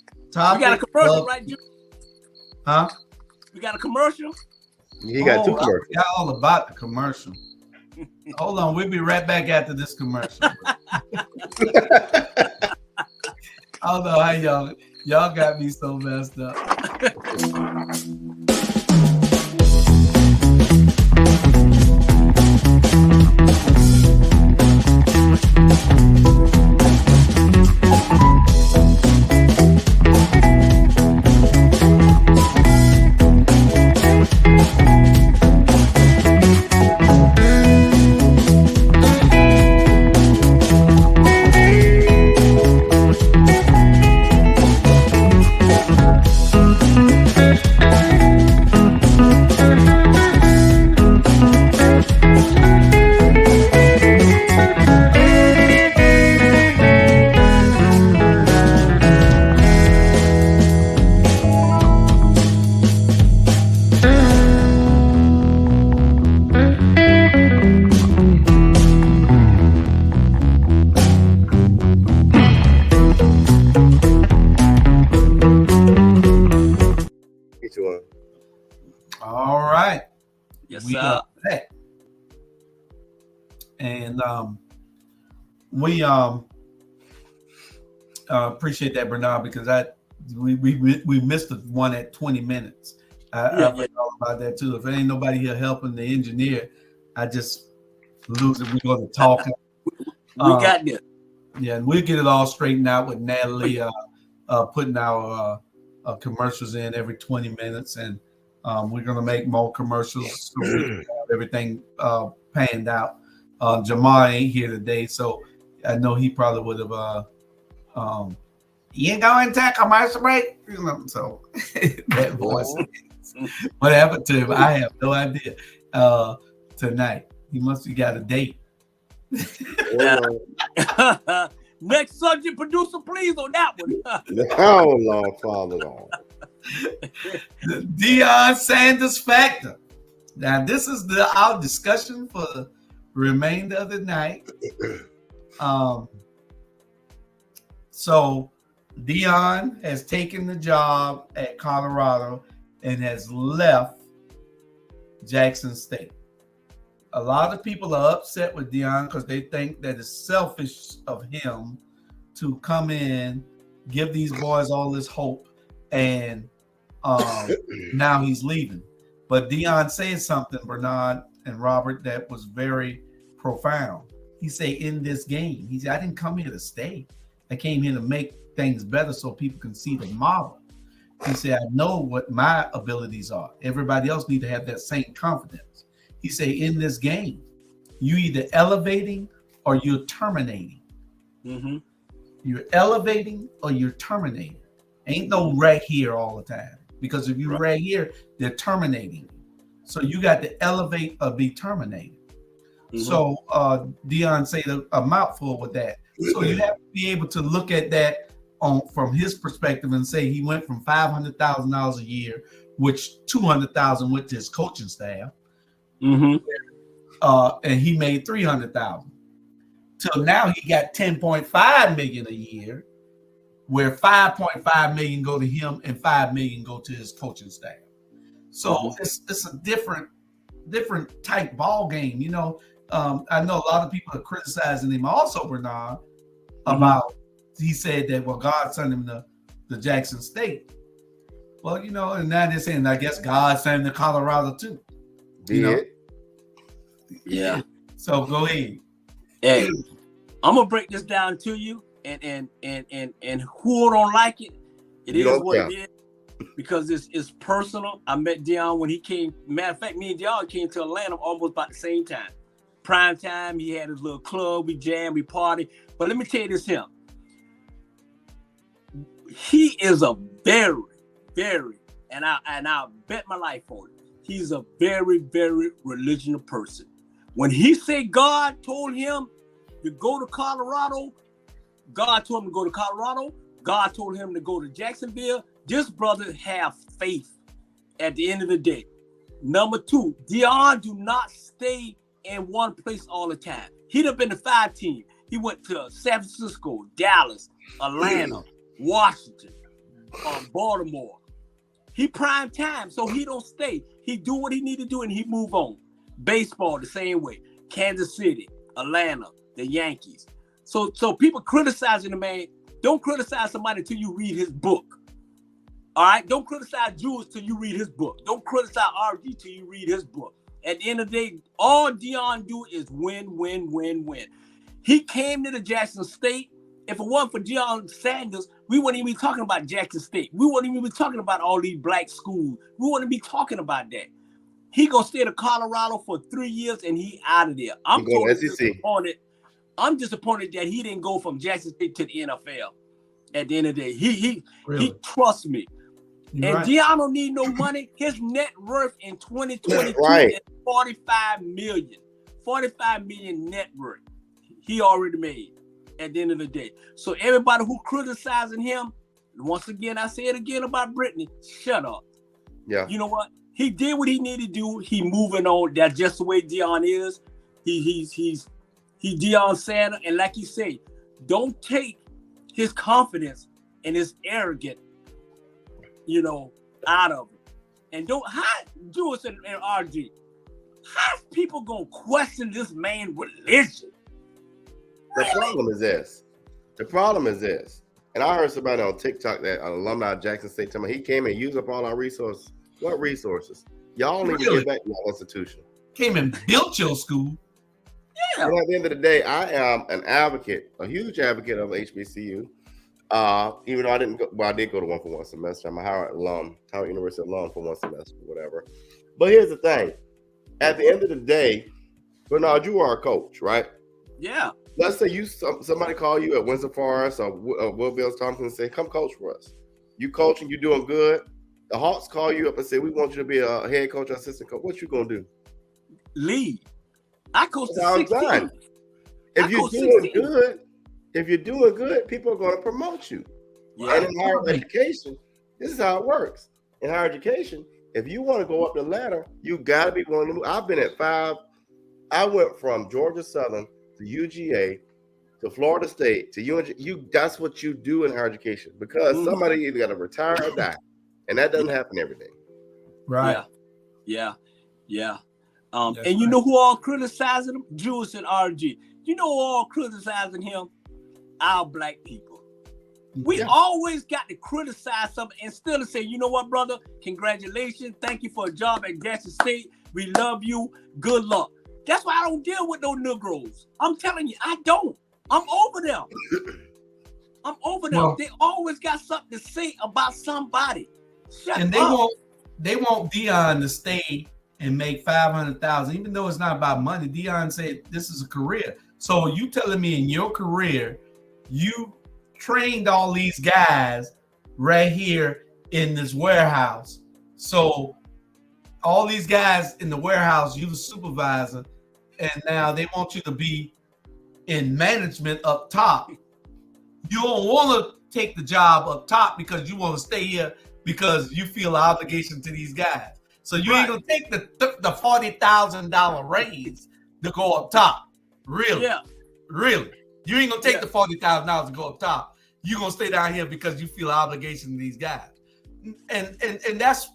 We got a commercial, right, Junior? Huh? We got a commercial? You got 2 commercials. I forgot all about the commercial. Hold on, we'll be right back after this commercial. I don't know how y'all got me so messed up. All right. Yes, we sir. got that. And we appreciate that, Bernard, because we missed the one at 20 minutes. I forgot about that too. If there ain't nobody here helping the engineer, I just lose it. We're going to talk. We got this. Yeah, and we'll get it all straightened out with Natalie putting our commercials in every 20 minutes, and we're going to make more commercials so we can have everything panned out. Jamal ain't here today, so I know he probably would have you going to a commercial break? So that voice. What happened to him? I have no idea. Tonight. He must have got a date. Next subject, producer, please, on that one. Oh, Lord, Father, Lord. The Deion Sanders factor. Now, this is our discussion for the remainder of the night. So, Deion has taken the job at Colorado and has left Jackson State. A lot of people are upset with Deion because they think that it's selfish of him to come in, give these boys all this hope, and now he's leaving. But Deion said something, Bernard and Robert, that was very profound. He said, in this game, he said, I didn't come here to stay. I came here to make things better so people can see the model. He said, I know what my abilities are. Everybody else need to have that same confidence. He said, in this game, you either elevating or you're terminating. Mm-hmm. You're elevating or you're terminating. Ain't no right here all the time. Because if you're right here, they're terminating. So you got to elevate or be terminated. Mm-hmm. So Deion said a mouthful with that. So you have to be able to look at that from his perspective and say he went from $500,000 a year, which $200,000 went to his coaching staff. Mm-hmm. And he made $300,000. So now he got $10.5 million a year, where $5.5 million go to him and $5 million go to his coaching staff. So it's a different type ball game. You know, I know a lot of people are criticizing him also, Bernard, about he said that, well, God sent him to Jackson State. Well, you know, and now they're saying, I guess God sent him to Colorado too. You know? Yeah. So go ahead. Hey, I'm gonna break this down to you, and who don't like it, it is what it is, because it's personal. I met Deion when he came. Matter of fact, me and Deion came to Atlanta almost about the same time. Prime time, he had his little club, we jam, we party. But let me tell you this here. He is a very, very, and I'll bet my life on it, he's a very, very religious person. When he said God told him to go to Colorado, God told him to go to Colorado, God told him to go to Jacksonville, this brother have faith at the end of the day. Number two, Deion do not stay in one place all the time. He'd have been the 5 team. He went to San Francisco, Dallas, Atlanta, Washington, Baltimore. He prime time, so he don't stay. He do what he need to do and he move on. Baseball the same way. Kansas City, Atlanta, the Yankees. So people criticizing the man. Don't criticize somebody until you read his book. All right? Don't criticize Jules till you read his book. Don't criticize RG till you read his book. At the end of the day, all Deion do is win, win, win, win. He came to the Jackson State. If it wasn't for Deion Sanders, we wouldn't even be talking about Jackson State. We wouldn't even be talking about all these black schools. We wouldn't be talking about that. He gonna stay to Colorado for 3 years and he out of there. I'm disappointed. I'm disappointed that he didn't go from Jackson State to the NFL. At the end of the day, he trusts me. You're and Deion don't need no money. His net worth in 2022 is 45 million. 45 million net worth. He already made at the end of the day. So everybody who criticizing him, once again, I say it again about Brittany, shut up. Yeah. You know what? He did what he needed to do. He moving on. That's just the way Deion is. He's Deion Sanders. And like you say, don't take his confidence and his arrogance, out of him. And don't Jules and RG, how's people gonna question this man's religion? The problem is this. And I heard somebody on TikTok that an alumni of Jackson State told me he came and used up all our resources. What resources? Y'all need to get back to your institution. Came and built your school. Yeah. And at the end of the day, I am an advocate, a huge advocate of HBCU. Even though I didn't go, I did go to one for one semester. I'm a Howard University alum for one semester, whatever. But here's the thing. At the end of the day, Bernard, you are a coach, right? Yeah. Let's say somebody call you at Windsor Forest or Woodville Thompson and say, come coach for us. You coaching, you doing good. The Hawks call you up and say, we want you to be a head coach or assistant coach. What you going to do? Lead. I coach the 16. If you're doing good, people are going to promote you. Yeah. And in higher education, this is how it works. In higher education, if you want to go up the ladder, you got to be willing to move. I've been at 5. I went from Georgia Southern to UGA to Florida State to UNG. That's what you do in higher education because somebody either got to retire or die. And that doesn't happen every day. Right. Yeah. And you know who all criticizing him? Jules and RG. You know who all criticizing him? Our black people. We always got to criticize something and still say, you know what, brother? Congratulations. Thank you for a job at Jackson State. We love you. Good luck. That's why I don't deal with no Negroes. I'm telling you, I don't. I'm over them. Well, they always got something to say about somebody. They want Deion to stay and make $500,000, even though it's not about money. Deion said this is a career. So you telling me in your career, you trained all these guys right here in this warehouse. So all these guys in the warehouse, you the supervisor, and now they want you to be in management up top. You don't want to take the job up top because you want to stay here because you feel an obligation to these guys. So you ain't gonna take the $40,000 raise to go up top. Really? Yeah. Really? You ain't gonna take the $40,000 to go up top. You're gonna stay down here because you feel an obligation to these guys. And that's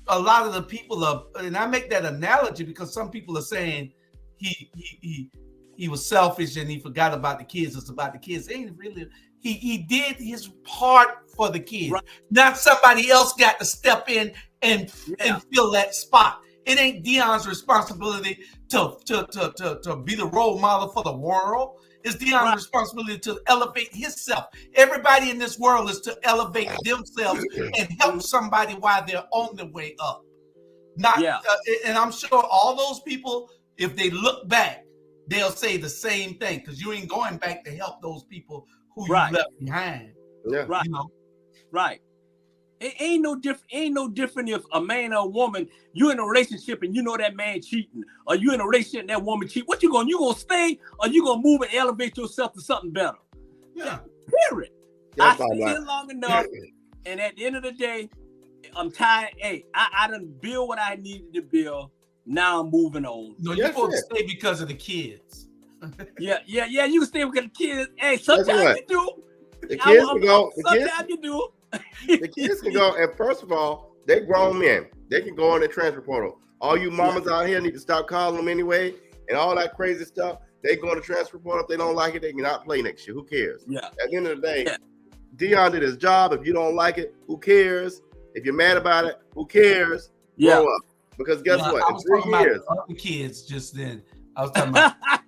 a lot of the people and I make that analogy because some people are saying he was selfish and he forgot about the kids. It's about the kids. It ain't really. He did his part for the kids. Right. Not somebody else got to step in and fill that spot. It ain't Deion's responsibility to be the role model for the world. It's Deion's responsibility to elevate himself. Everybody in this world is to elevate themselves and help somebody while they're on the way up. And I'm sure all those people, if they look back, they'll say the same thing because you ain't going back to help those people who you left behind. Yeah. Right. Right. It ain't no different if a man or a woman, you're in a relationship and you know that man cheating, or you in a relationship and that woman cheating. What you gonna stay, or you gonna move and elevate yourself to something better? Yeah. Period. I stayed here long enough, and at the end of the day, I'm tired. Hey, I done build what I needed to build. Now I'm moving on. No, you're supposed to stay because of the kids. Yeah. You can stay because of the kids. Hey, sometimes you do. The kids can go. Sometimes you do. The kids can go. And first of all, they grown men. They can go on the transfer portal. All you mamas out here need to stop calling them anyway, and all that crazy stuff. They go on the transfer portal. If they don't like it, they cannot play next year. Who cares? Yeah. At the end of the day, Deion did his job. If you don't like it, who cares? If you're mad about it, who cares? Grow up. Because guess what? I was talking about the other kids just then. I was talking about the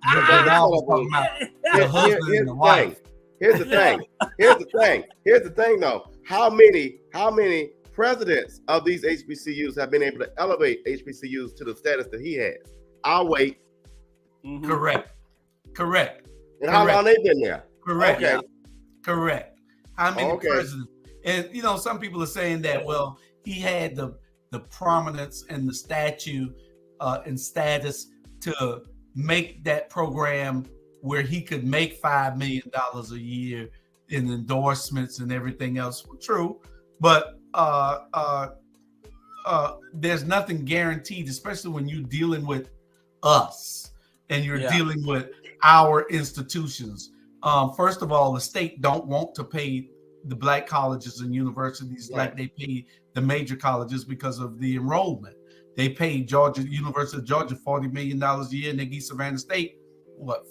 husband and the wife. Here's the thing though. How many presidents of these HBCUs have been able to elevate HBCUs to the status that he has? I'll wait. Mm-hmm. Correct. And how long they been there? Correct. Okay. Correct. How many presidents? And some people are saying that, well, he had the prominence and the statue and status to make that program where he could make $5 million a year in endorsements and everything else. True, but there's nothing guaranteed, especially when you're dealing with us and you're dealing with our institutions. First of all, the state don't want to pay the black colleges and universities like they pay the major colleges because of the enrollment. They pay University of Georgia $40 million a year, and they give Savannah State $4?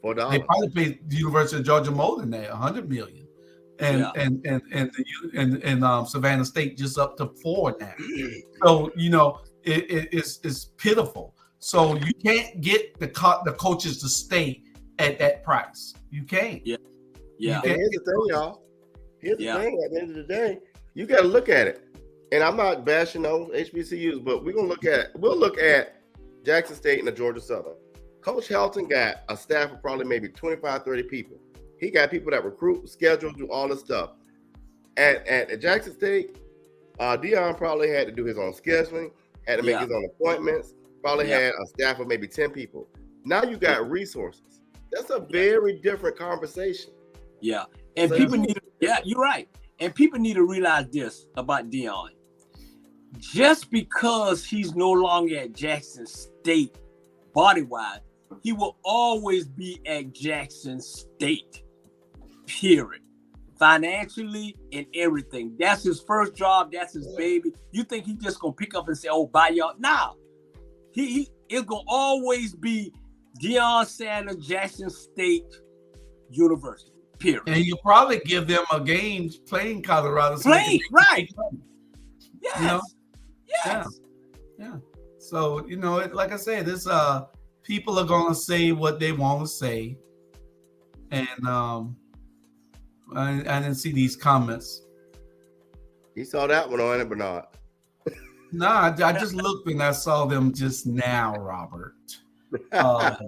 $4. They probably pay the University of Georgia more than that, $100 million, and Savannah State just up to $4 now. So it's pitiful. So you can't get the coaches to stay at that price. You can't. Yeah. And here's the thing, y'all. Here's the thing. At the end of the day, you got to look at it. And I'm not bashing those HBCUs, but we'll look at Jackson State and the Georgia Southern. Coach Helton got a staff of probably maybe 25, 30 people. He got people that recruit, schedule, do all this stuff. At Jackson State, Deion probably had to do his own scheduling, had to make his own appointments, probably had a staff of maybe 10 people. Now you got resources. That's a very different conversation. Yeah. And so people need you're right. And people need to realize this about Deion. Just because he's no longer at Jackson State body-wise, he will always be at Jackson State, period. Financially and everything. That's his first job. That's his baby. You think he's just going to pick up and say, oh, bye, y'all? Nah. It's going to always be Deion Sanders, Jackson State University, period. And you'll probably give them a game playing Colorado. Right. Yes. Yeah. So, like I said, this people are going to say what they want to say. And I didn't see these comments. You saw that one on it, Bernard. No, I just looked and I saw them just now, Robert. But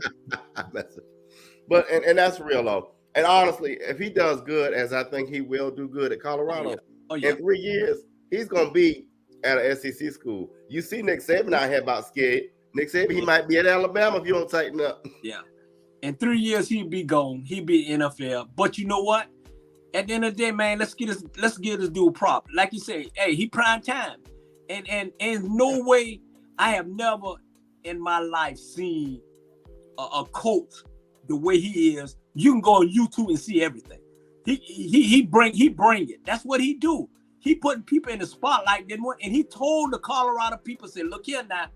that's real though. And honestly, if he does good, as I think he will do good at Colorado, in 3 years, he's going to be at an SEC school. You see Nick Saban out here about scared. Nick Saban, he might be at Alabama if you don't tighten up. Yeah. In 3 years, he'll be gone. He'll be NFL. But you know what? At the end of the day, man, let's give this dude prop. Like you say, hey, he prime time. And no way I have never in my life seen a coach the way he is. You can go on YouTube and see everything. He bring it. That's what he do. He putting people in the spotlight, and he told the Colorado people, said, look here now,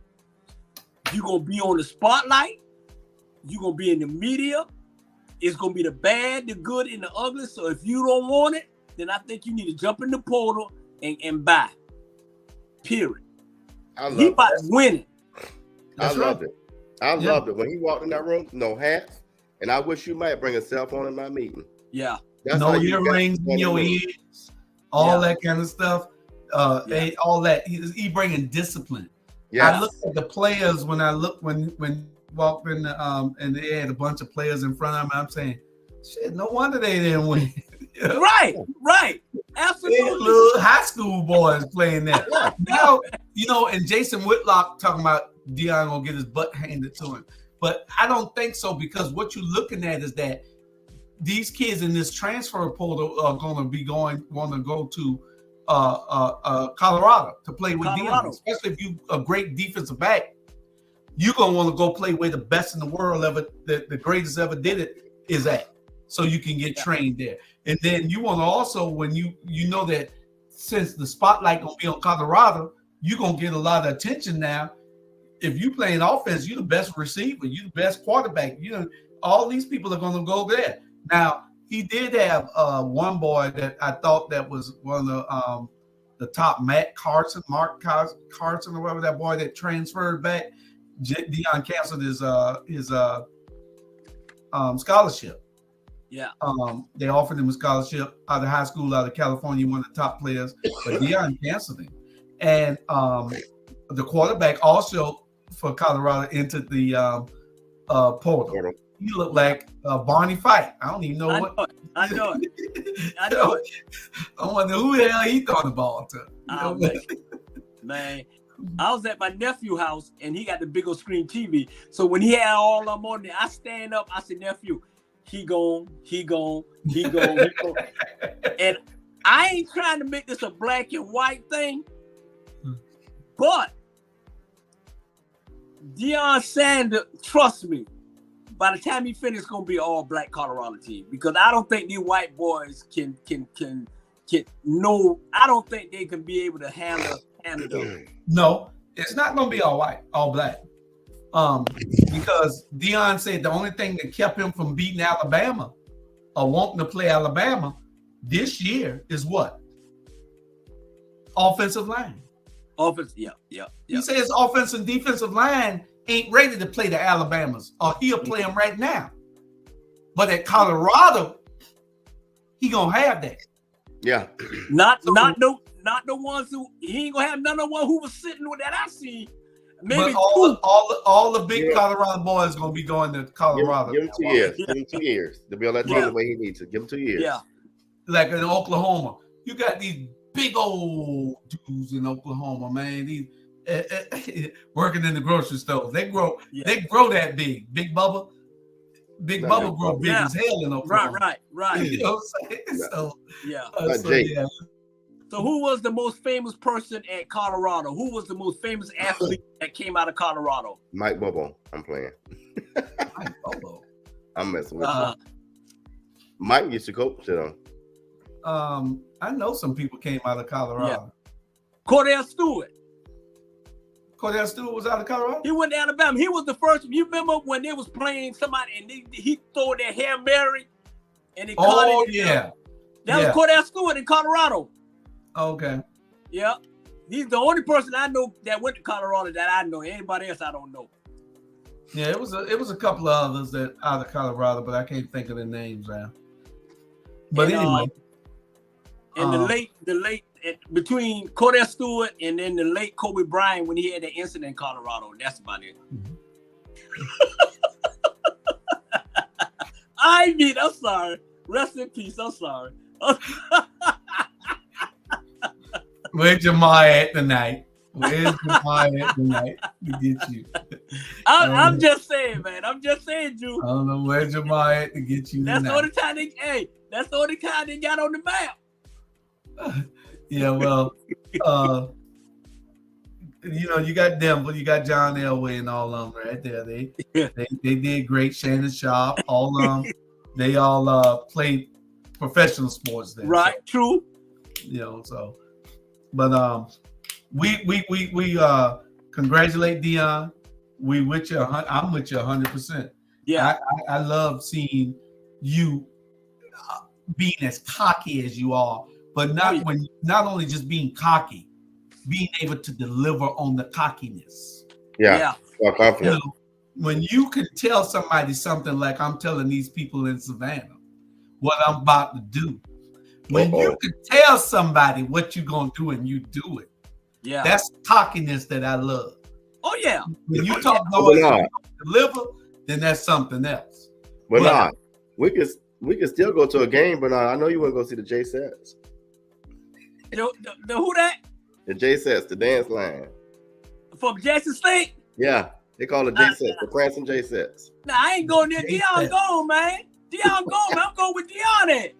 you're going to be on the spotlight. You're going to be in the media. It's going to be the bad, the good, and the ugly. So if you don't want it, then I think you need to jump in the portal and buy. Period. He about to win it. I loved it. I loved it. When he walked in that room, no hats. And I wish you might bring a cell phone in my meeting. Yeah. That's no earrings in your ears. All that kind of stuff. All that. He bringing discipline. Yeah. I looked at the players when walked in and they had a bunch of players in front of me. I'm saying, shit, no wonder they didn't win. Right. Absolutely. Little high school boys playing that. Now, and Jason Whitlock talking about Deion gonna get his butt handed to him. But I don't think so, because what you're looking at is that these kids in this transfer portal are going to want to go to Colorado to play with Colorado. Deion, especially if you a great defensive back. You're gonna want to go play where the best in the world ever, the greatest ever did it is at, so you can get trained there. And then you want to also, when you know that since the spotlight gonna be on Colorado, you're gonna get a lot of attention now. If you play an offense, you're the best receiver, you're the best quarterback. You know, all these people are gonna go there. Now, he did have one boy that I thought that was one of the top, Mark Carson, or whatever, that boy that transferred back. Deion canceled his scholarship. Yeah. They offered him a scholarship out of high school, out of California, one of the top players, but Deion canceled him. And the quarterback also for Colorado entered the portal. He looked like Barney Fife. I don't even know what. I know it. I wonder who the hell he throw the ball to. Man, I was at my nephew's house and he got the big old screen TV. So when he had all of them on there, I stand up. I said, nephew, he gone. And I ain't trying to make this a black and white thing, but Deion Sanders, trust me, by the time he finishes, it's gonna be all black Colorado team, because I don't think these white boys can no. I don't think they can be able to handle them. No, it's not gonna be all white, all black. Because Deion said the only thing that kept him from beating Alabama or wanting to play Alabama this year is what? Offensive line. Offense, yeah. He says offensive and defensive line ain't ready to play the Alabamas, or he'll play them right now. But at Colorado, he gonna have that. Yeah. Not the ones who he ain't gonna have none of the one who was sitting with that I see. Maybe but all the big Colorado boys gonna be going to Colorado. Give him 2 years. Give him 2 years to be on that team the way he needs to. Give him 2 years. Yeah. Like in Oklahoma, you got these big old dudes in Oklahoma, man. These working in the grocery store. They grow that big. Big Bubba grow big as hell in Oklahoma. Right. You know what I'm saying? So, yeah. So who was the most famous person at Colorado? Who was the most famous athlete that came out of Colorado? Mike Bobo. I'm playing. Mike Bobo. I'm messing with you. Mike used to coach them. I know some people came out of Colorado. Yeah. Cordell Stewart. Cordell Stewart was out of Colorado? He went to Alabama. He was the first. You remember when they was playing somebody and he threw their Hail Mary and they caught it? Yeah. That was Cordell Stewart in Colorado. Okay. Yeah. He's the only person I know that went to Colorado that I know. Anybody else I don't know. Yeah, it was a couple of others that out of Colorado, but I can't think of their names now. But anyway. And the late between Cordell Stewart and then the late Kobe Bryant when he had that incident in Colorado. That's about it. I'm sorry. Rest in peace. I'm sorry. Where's your ma at tonight? Where's your ma at tonight to get you? I'm just saying, man. I'm just saying, Drew. I don't know where's your ma at to get you. That's the only time that's the only time they got on the map. Yeah, well, you got Denver, you got John Elway and all of them right there. They did great. Shannon Sharp, all of them. They all played professional sports there. Right, so, true. So, but we congratulate Deion. We with you. I'm with you 100%. Yeah, I love seeing you being as cocky as you are. But not only just being cocky, being able to deliver on the cockiness. Yeah. Confident. When you can tell somebody something like I'm telling these people in Savannah what I'm about to do. When you can tell somebody what you're gonna do and you do it. Yeah. That's cockiness that I love. Oh yeah. When you talk about deliver, then that's something else. But we can still go to a game, but I know you want to go see the J Sets. The who that? The J Sets, the dance line. From Jackson State? Yeah. They call it J Sets, the Cranston J Sets. Nah, I ain't going there. Deion gone, man. Deion gone, man. I'm going with Deion at.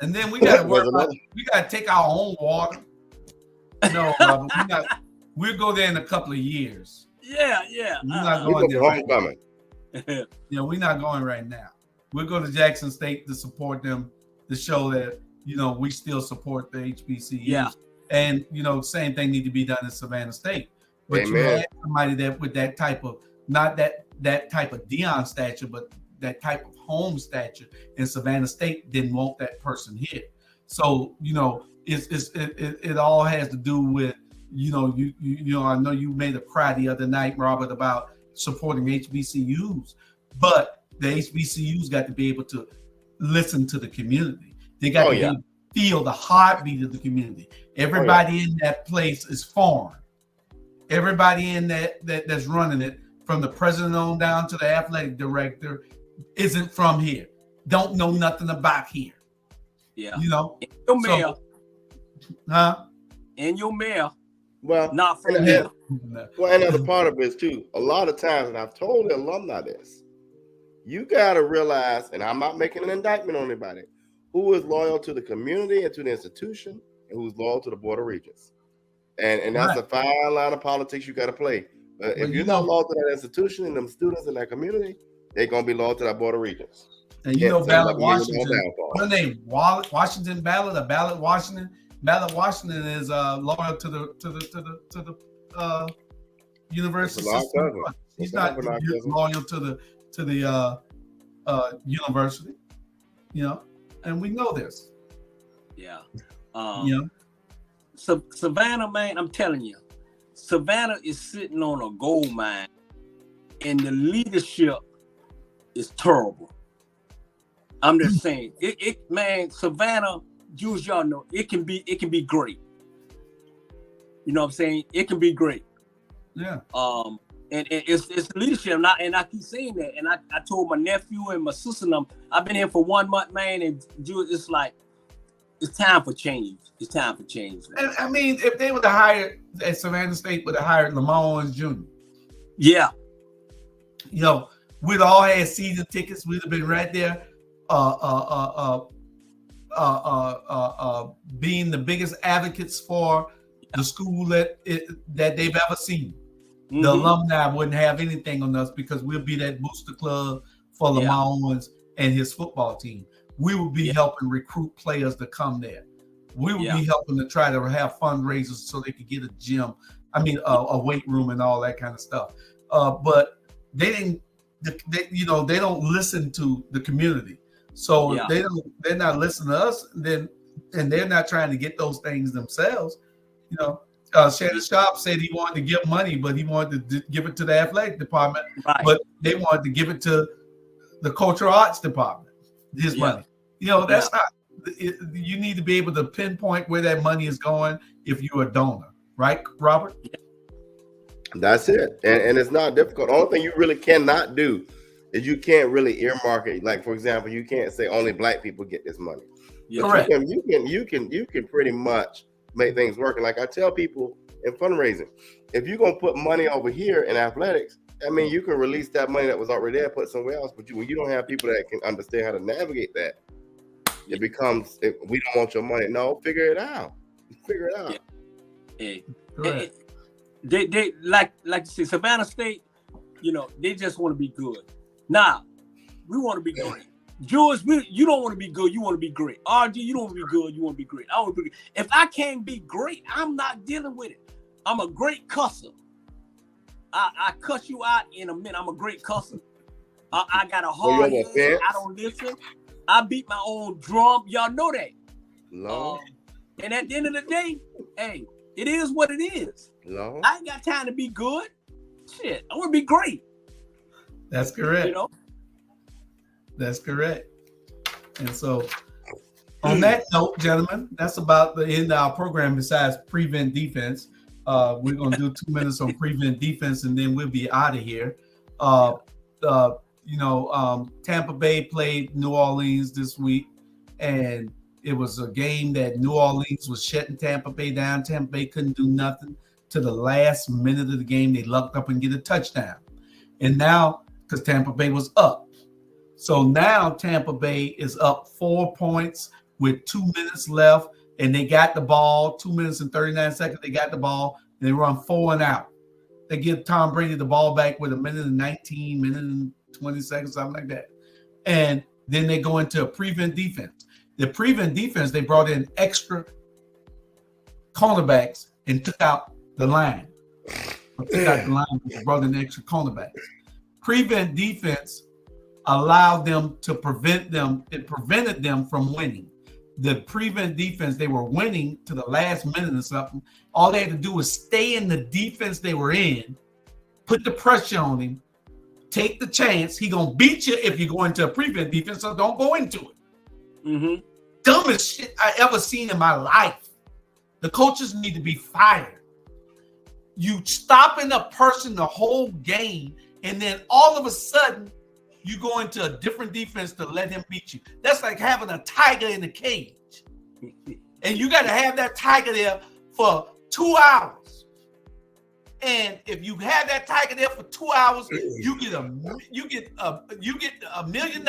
And then we got to worry about, we got to take our own water. No, Robert, we'll go there in a couple of years. Yeah. We're not going there right now. We're not going right now. We'll go to Jackson State to support them, to show that, we still support the HBCUs. Yeah. And, same thing need to be done in Savannah State. But Amen. you had somebody that with that type of, not that type of Deion stature, but that type of home stature in Savannah State didn't want that person here. So, it all has to do with, I know you made a cry the other night, Robert, about supporting HBCUs, but the HBCUs got to be able to listen to the community. They got to feel the heartbeat of the community. Everybody in that place is foreign. Everybody in that's running it, from the president on down to the athletic director, isn't from here. Don't know nothing about here. Yeah. And your mayor. And your mayor. Well, not from here. Well, another part of it too. A lot of times, and I've told the alumni this, you got to realize, and I'm not making an indictment on anybody, who is loyal to the community and to the institution, and who's loyal to the Board of Regents. And that's a fine line of politics you got to play. If you're not loyal to that institution and them students in that community, they're going to be loyal to that Board of Regents. And Ballot Washington, what's her name? Washington Ballot, or Ballot Washington. Ballot Washington is loyal to the university system. He's not loyal to the university, and we know this. Yeah. So Savannah, man, I'm telling you, Savannah is sitting on a gold mine, and the leadership is terrible. I'm just saying, man, Savannah, Jews, y'all know, it can be great. You know what I'm saying? It can be great. Yeah. And it's leadership, and I keep saying that. And I told my nephew and my sister, I've been here for 1 month, man, and Jews, it's like, it's time for change. It's time for change. Man. And I mean, if they would have hired at Savannah State, would have hired Lamar Owens Jr. Yeah. We'd all had season tickets. We'd have been right there, being the biggest advocates for the school that they've ever seen. Mm-hmm. The alumni wouldn't have anything on us because we'll be that booster club for Lamar Owens and his football team. We will be helping recruit players to come there. We will be helping to try to have fundraisers so they could get a gym. A weight room and all that kind of stuff. But they didn't. They don't listen to the community. So if they're not listening to us, and they're not trying to get those things themselves. Shannon Sharp said he wanted to give money, but he wanted to give it to the athletic department. Right. But they wanted to give it to the cultural arts department. His money. That's not. You need to be able to pinpoint where that money is going if you're a donor, right, Robert? That's it, and it's not difficult. The only thing you really cannot do is you can't really earmark it. Like, for example, you can't say only Black people get this money. Correct. You can pretty much make things work. And like I tell people in fundraising, if you're gonna put money over here in athletics, you can release that money that was already there, put somewhere else. But when you don't have people that can understand how to navigate that, it becomes, we don't want your money. No, figure it out. Yeah. They like you say, Savannah State, they just want to be good. Nah, we want to be great. George, you don't want to be good, you want to be great. RG, you don't want to be good, you want to be great. I want to be great. If I can't be great, I'm not dealing with it. I'm a great cusser. I cuss you out in a minute. I'm a great cusser. I got a hard head. I don't listen. I beat my own drum. Y'all know that. No. And at the end of the day, hey, it is what it is. No. I ain't got time to be good. Shit, I want to be great. That's correct. That's correct. And so, on that note, gentlemen, that's about the end of our program. Besides prevent defense, we're gonna do 2 minutes on prevent defense, and then we'll be out of here. Tampa Bay played New Orleans this week, and it was a game that New Orleans was shutting Tampa Bay down. Tampa Bay couldn't do nothing. To the last minute of the game, they lucked up and get a touchdown. And now, because Tampa Bay was up. So now Tampa Bay is up 4 points with 2 minutes left, and they got the ball. 2 minutes and 39 seconds. They got the ball. They run 4 and out. They give Tom Brady the ball back with 1:19, 1:20 seconds, something like that. And then they go into a prevent defense. The prevent defense, they brought in extra cornerbacks and took out the line. Brought in extra cornerbacks. Prevent defense allowed them to prevent them. It prevented them from winning. The prevent defense, they were winning to the last minute or something. All they had to do was stay in the defense they were in, put the pressure on him, take the chance. He gonna beat you if you go into a prevent defense, so don't go into it. Mm-hmm. Dumbest shit I ever seen in my life. The coaches need to be fired. You stopping a person the whole game, and then all of a sudden, you go into a different defense to let him beat you. That's like having a tiger in a cage. And you got to have that tiger there for 2 hours. And if you have that tiger there for 2 hours, you get $1 million.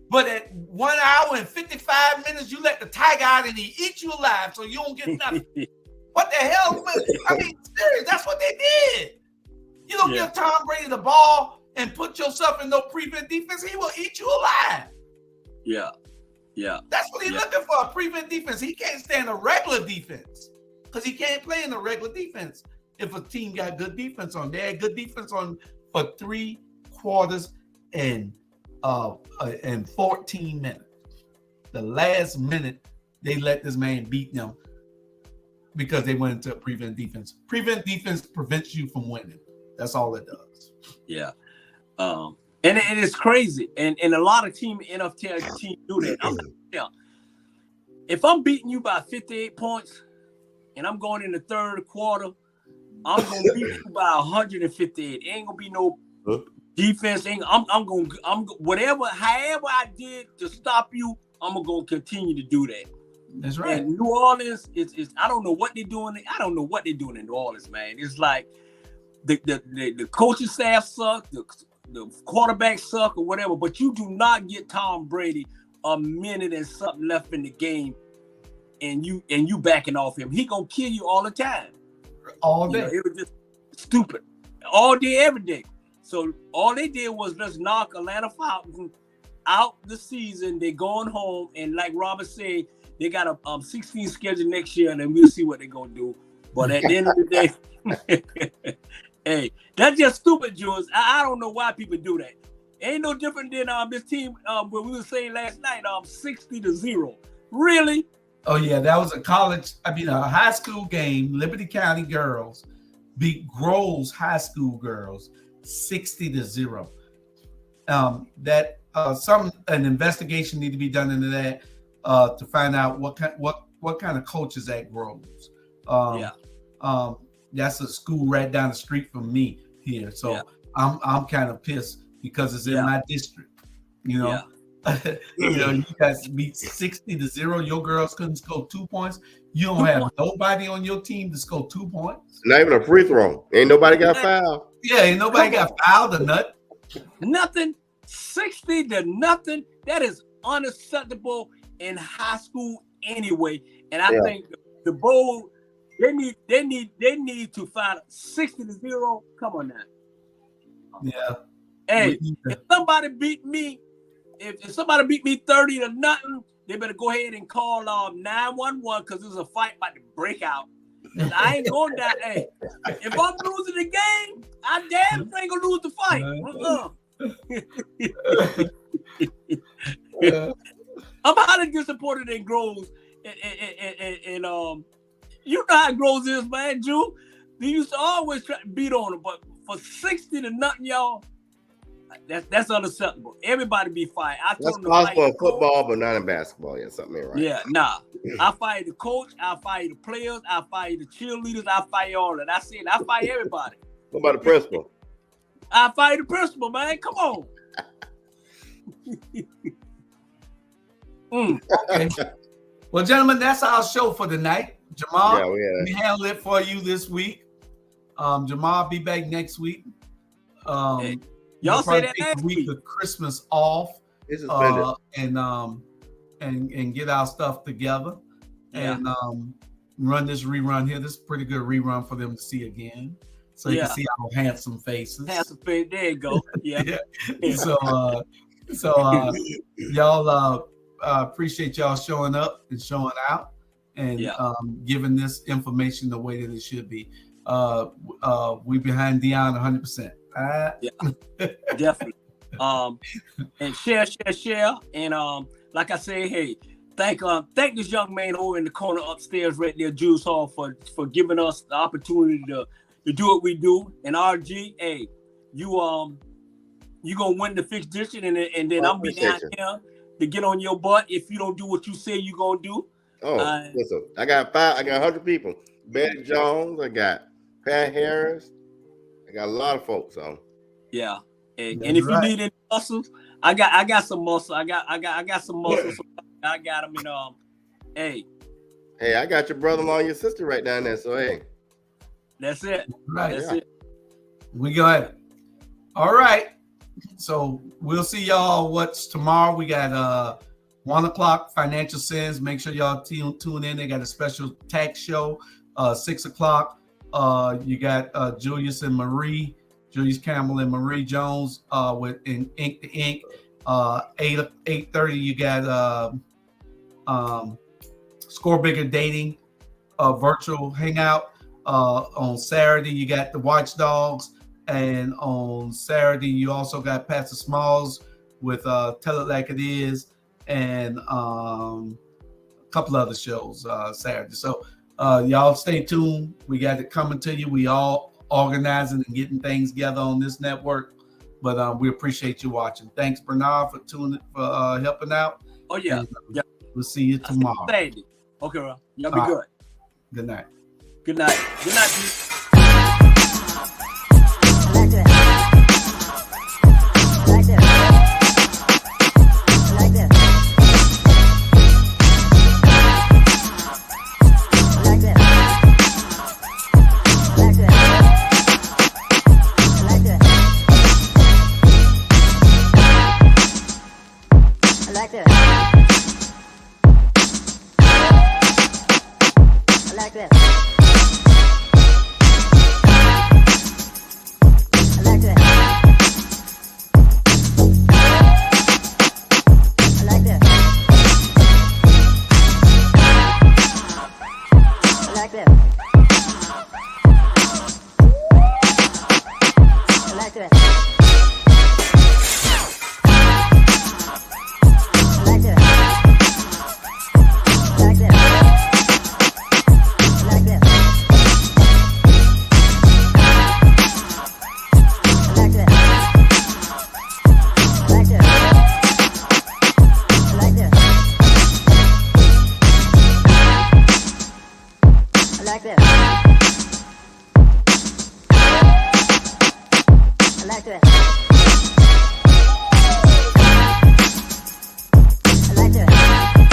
But at 1 hour and 55 minutes, you let the tiger out and he eats you alive, so you don't get nothing. What the hell? I mean, serious, that's what they did. You don't give Tom Brady the ball and put yourself in no prevent defense, he will eat you alive. Yeah. That's what he's looking for, a prevent defense. He can't stand a regular defense because he can't play in a regular defense if a team got good defense on. They had good defense on for 3 quarters and 14 minutes. The last minute, they let this man beat them because they went into a prevent defense. Prevent defense prevents you from winning. That's all it does. Yeah. And it's crazy. And a lot of NFL teams do that. If I'm beating you by 58 points and I'm going in the third quarter, I'm going to beat you by 158. Ain't going to be no defense. However I did to stop you, I'm going to continue to do that. That's right. And New Orleans is I don't know what they're doing. I don't know what they're doing in New Orleans, man. It's like the coaching staff suck, the quarterback suck or whatever, but you do not get Tom Brady a minute and something left in the game and you backing off him. He gonna kill you all the time. All day. It was just stupid. All day, every day. So all they did was just knock Atlanta Falcons out the season. They going home, and like Robert said, they got a 16 schedule next year, and then we'll see what they're gonna do. But at the end of the day, hey, that's just stupid, Jules. I don't know why people do that. Ain't no different than this team what we were saying last night, 60-0. Really? Oh yeah, that was a high school game. Liberty County girls beat Groves High School girls 60-0. An investigation need to be done into that to find out what kind of coach is at Groves. That's a school right down the street from me here, so I'm kind of pissed because it's in my district. You know, you guys beat 60-0. Your girls couldn't score 2 points. You don't have nobody on your team to score 2 points. Not even a free throw. Ain't nobody got fouled. Yeah, ain't nobody got fouled or nothing. Nothing. 60-0. That is unacceptable in high school anyway. And I think the bowl. They need to find 60-0. Come on now. Yeah. Hey, if somebody beat me, if somebody beat me 30-0, they better go ahead and call 911 because there's a fight about to break out. I ain't going down. Hey, if I'm losing the game, I damn sure ain't gonna lose the fight. I'm highly disappointed in Groves and you know how Groves is, man, Drew. They used to always try to beat on them, but for 60-0, y'all, that's unacceptable. Everybody be fired. That's possible in football, but not in basketball. Yeah, something ain't right. Yeah, nah. I fire the coach. I fire the players. I fire the cheerleaders. I fire all that. I said I fire everybody. What about the principal? I fire the principal, man. Come on. Okay. Well, gentlemen, that's our show for tonight. Jamal, we handled it for you this week. Jamal be back next week. Y'all say that take last the week week. of Christmas off, It's suspended. and get our stuff together, Yeah. and run this rerun here. This is a pretty good rerun for them to see again, so you can see our handsome faces. Handsome face. There you go. Yeah. Yeah. So y'all appreciate y'all showing up and showing out and giving this information the way that it should be. We behind Deion 100%. Definitely. And share. And like I say, hey, thank this young man over in the corner upstairs right there, Juice Hall, for giving us the opportunity to do what we do. And RG, hey, you gonna win the fixed district, and then I'm be down here to get on your butt if you don't do what you say you gonna do. Listen, I got 100 people. Ben Jones, I got Pat Harris, I got a lot of folks on. Yeah, and if you need any muscles, I got some muscle. I got some muscles. So I got them in Hey, I got your brother-in-law and your sister right down there. So hey, that's it. Right. That's it. We go ahead. All right. So we'll see y'all. What's tomorrow? We got 1 o'clock Financial Sins. Make sure y'all tune in. They got a special tax show. 6 o'clock. You got Julius Campbell and Marie Jones with in Ink to Ink. 8:30 you got Score Bigger Dating virtual hangout. On Saturday you got the Watchdogs, and on Saturday you also got Pastor Smalls with Tell It Like It Is, and a couple other shows Saturday. So y'all stay tuned. We got it coming to you. We all organizing and getting things together on this network, but we appreciate you watching. Thanks, Bernard, for helping out. Oh yeah. And, we'll see you tomorrow. Okay, well, y'all be good. Good night. Good night. Good night, Pete. I like that.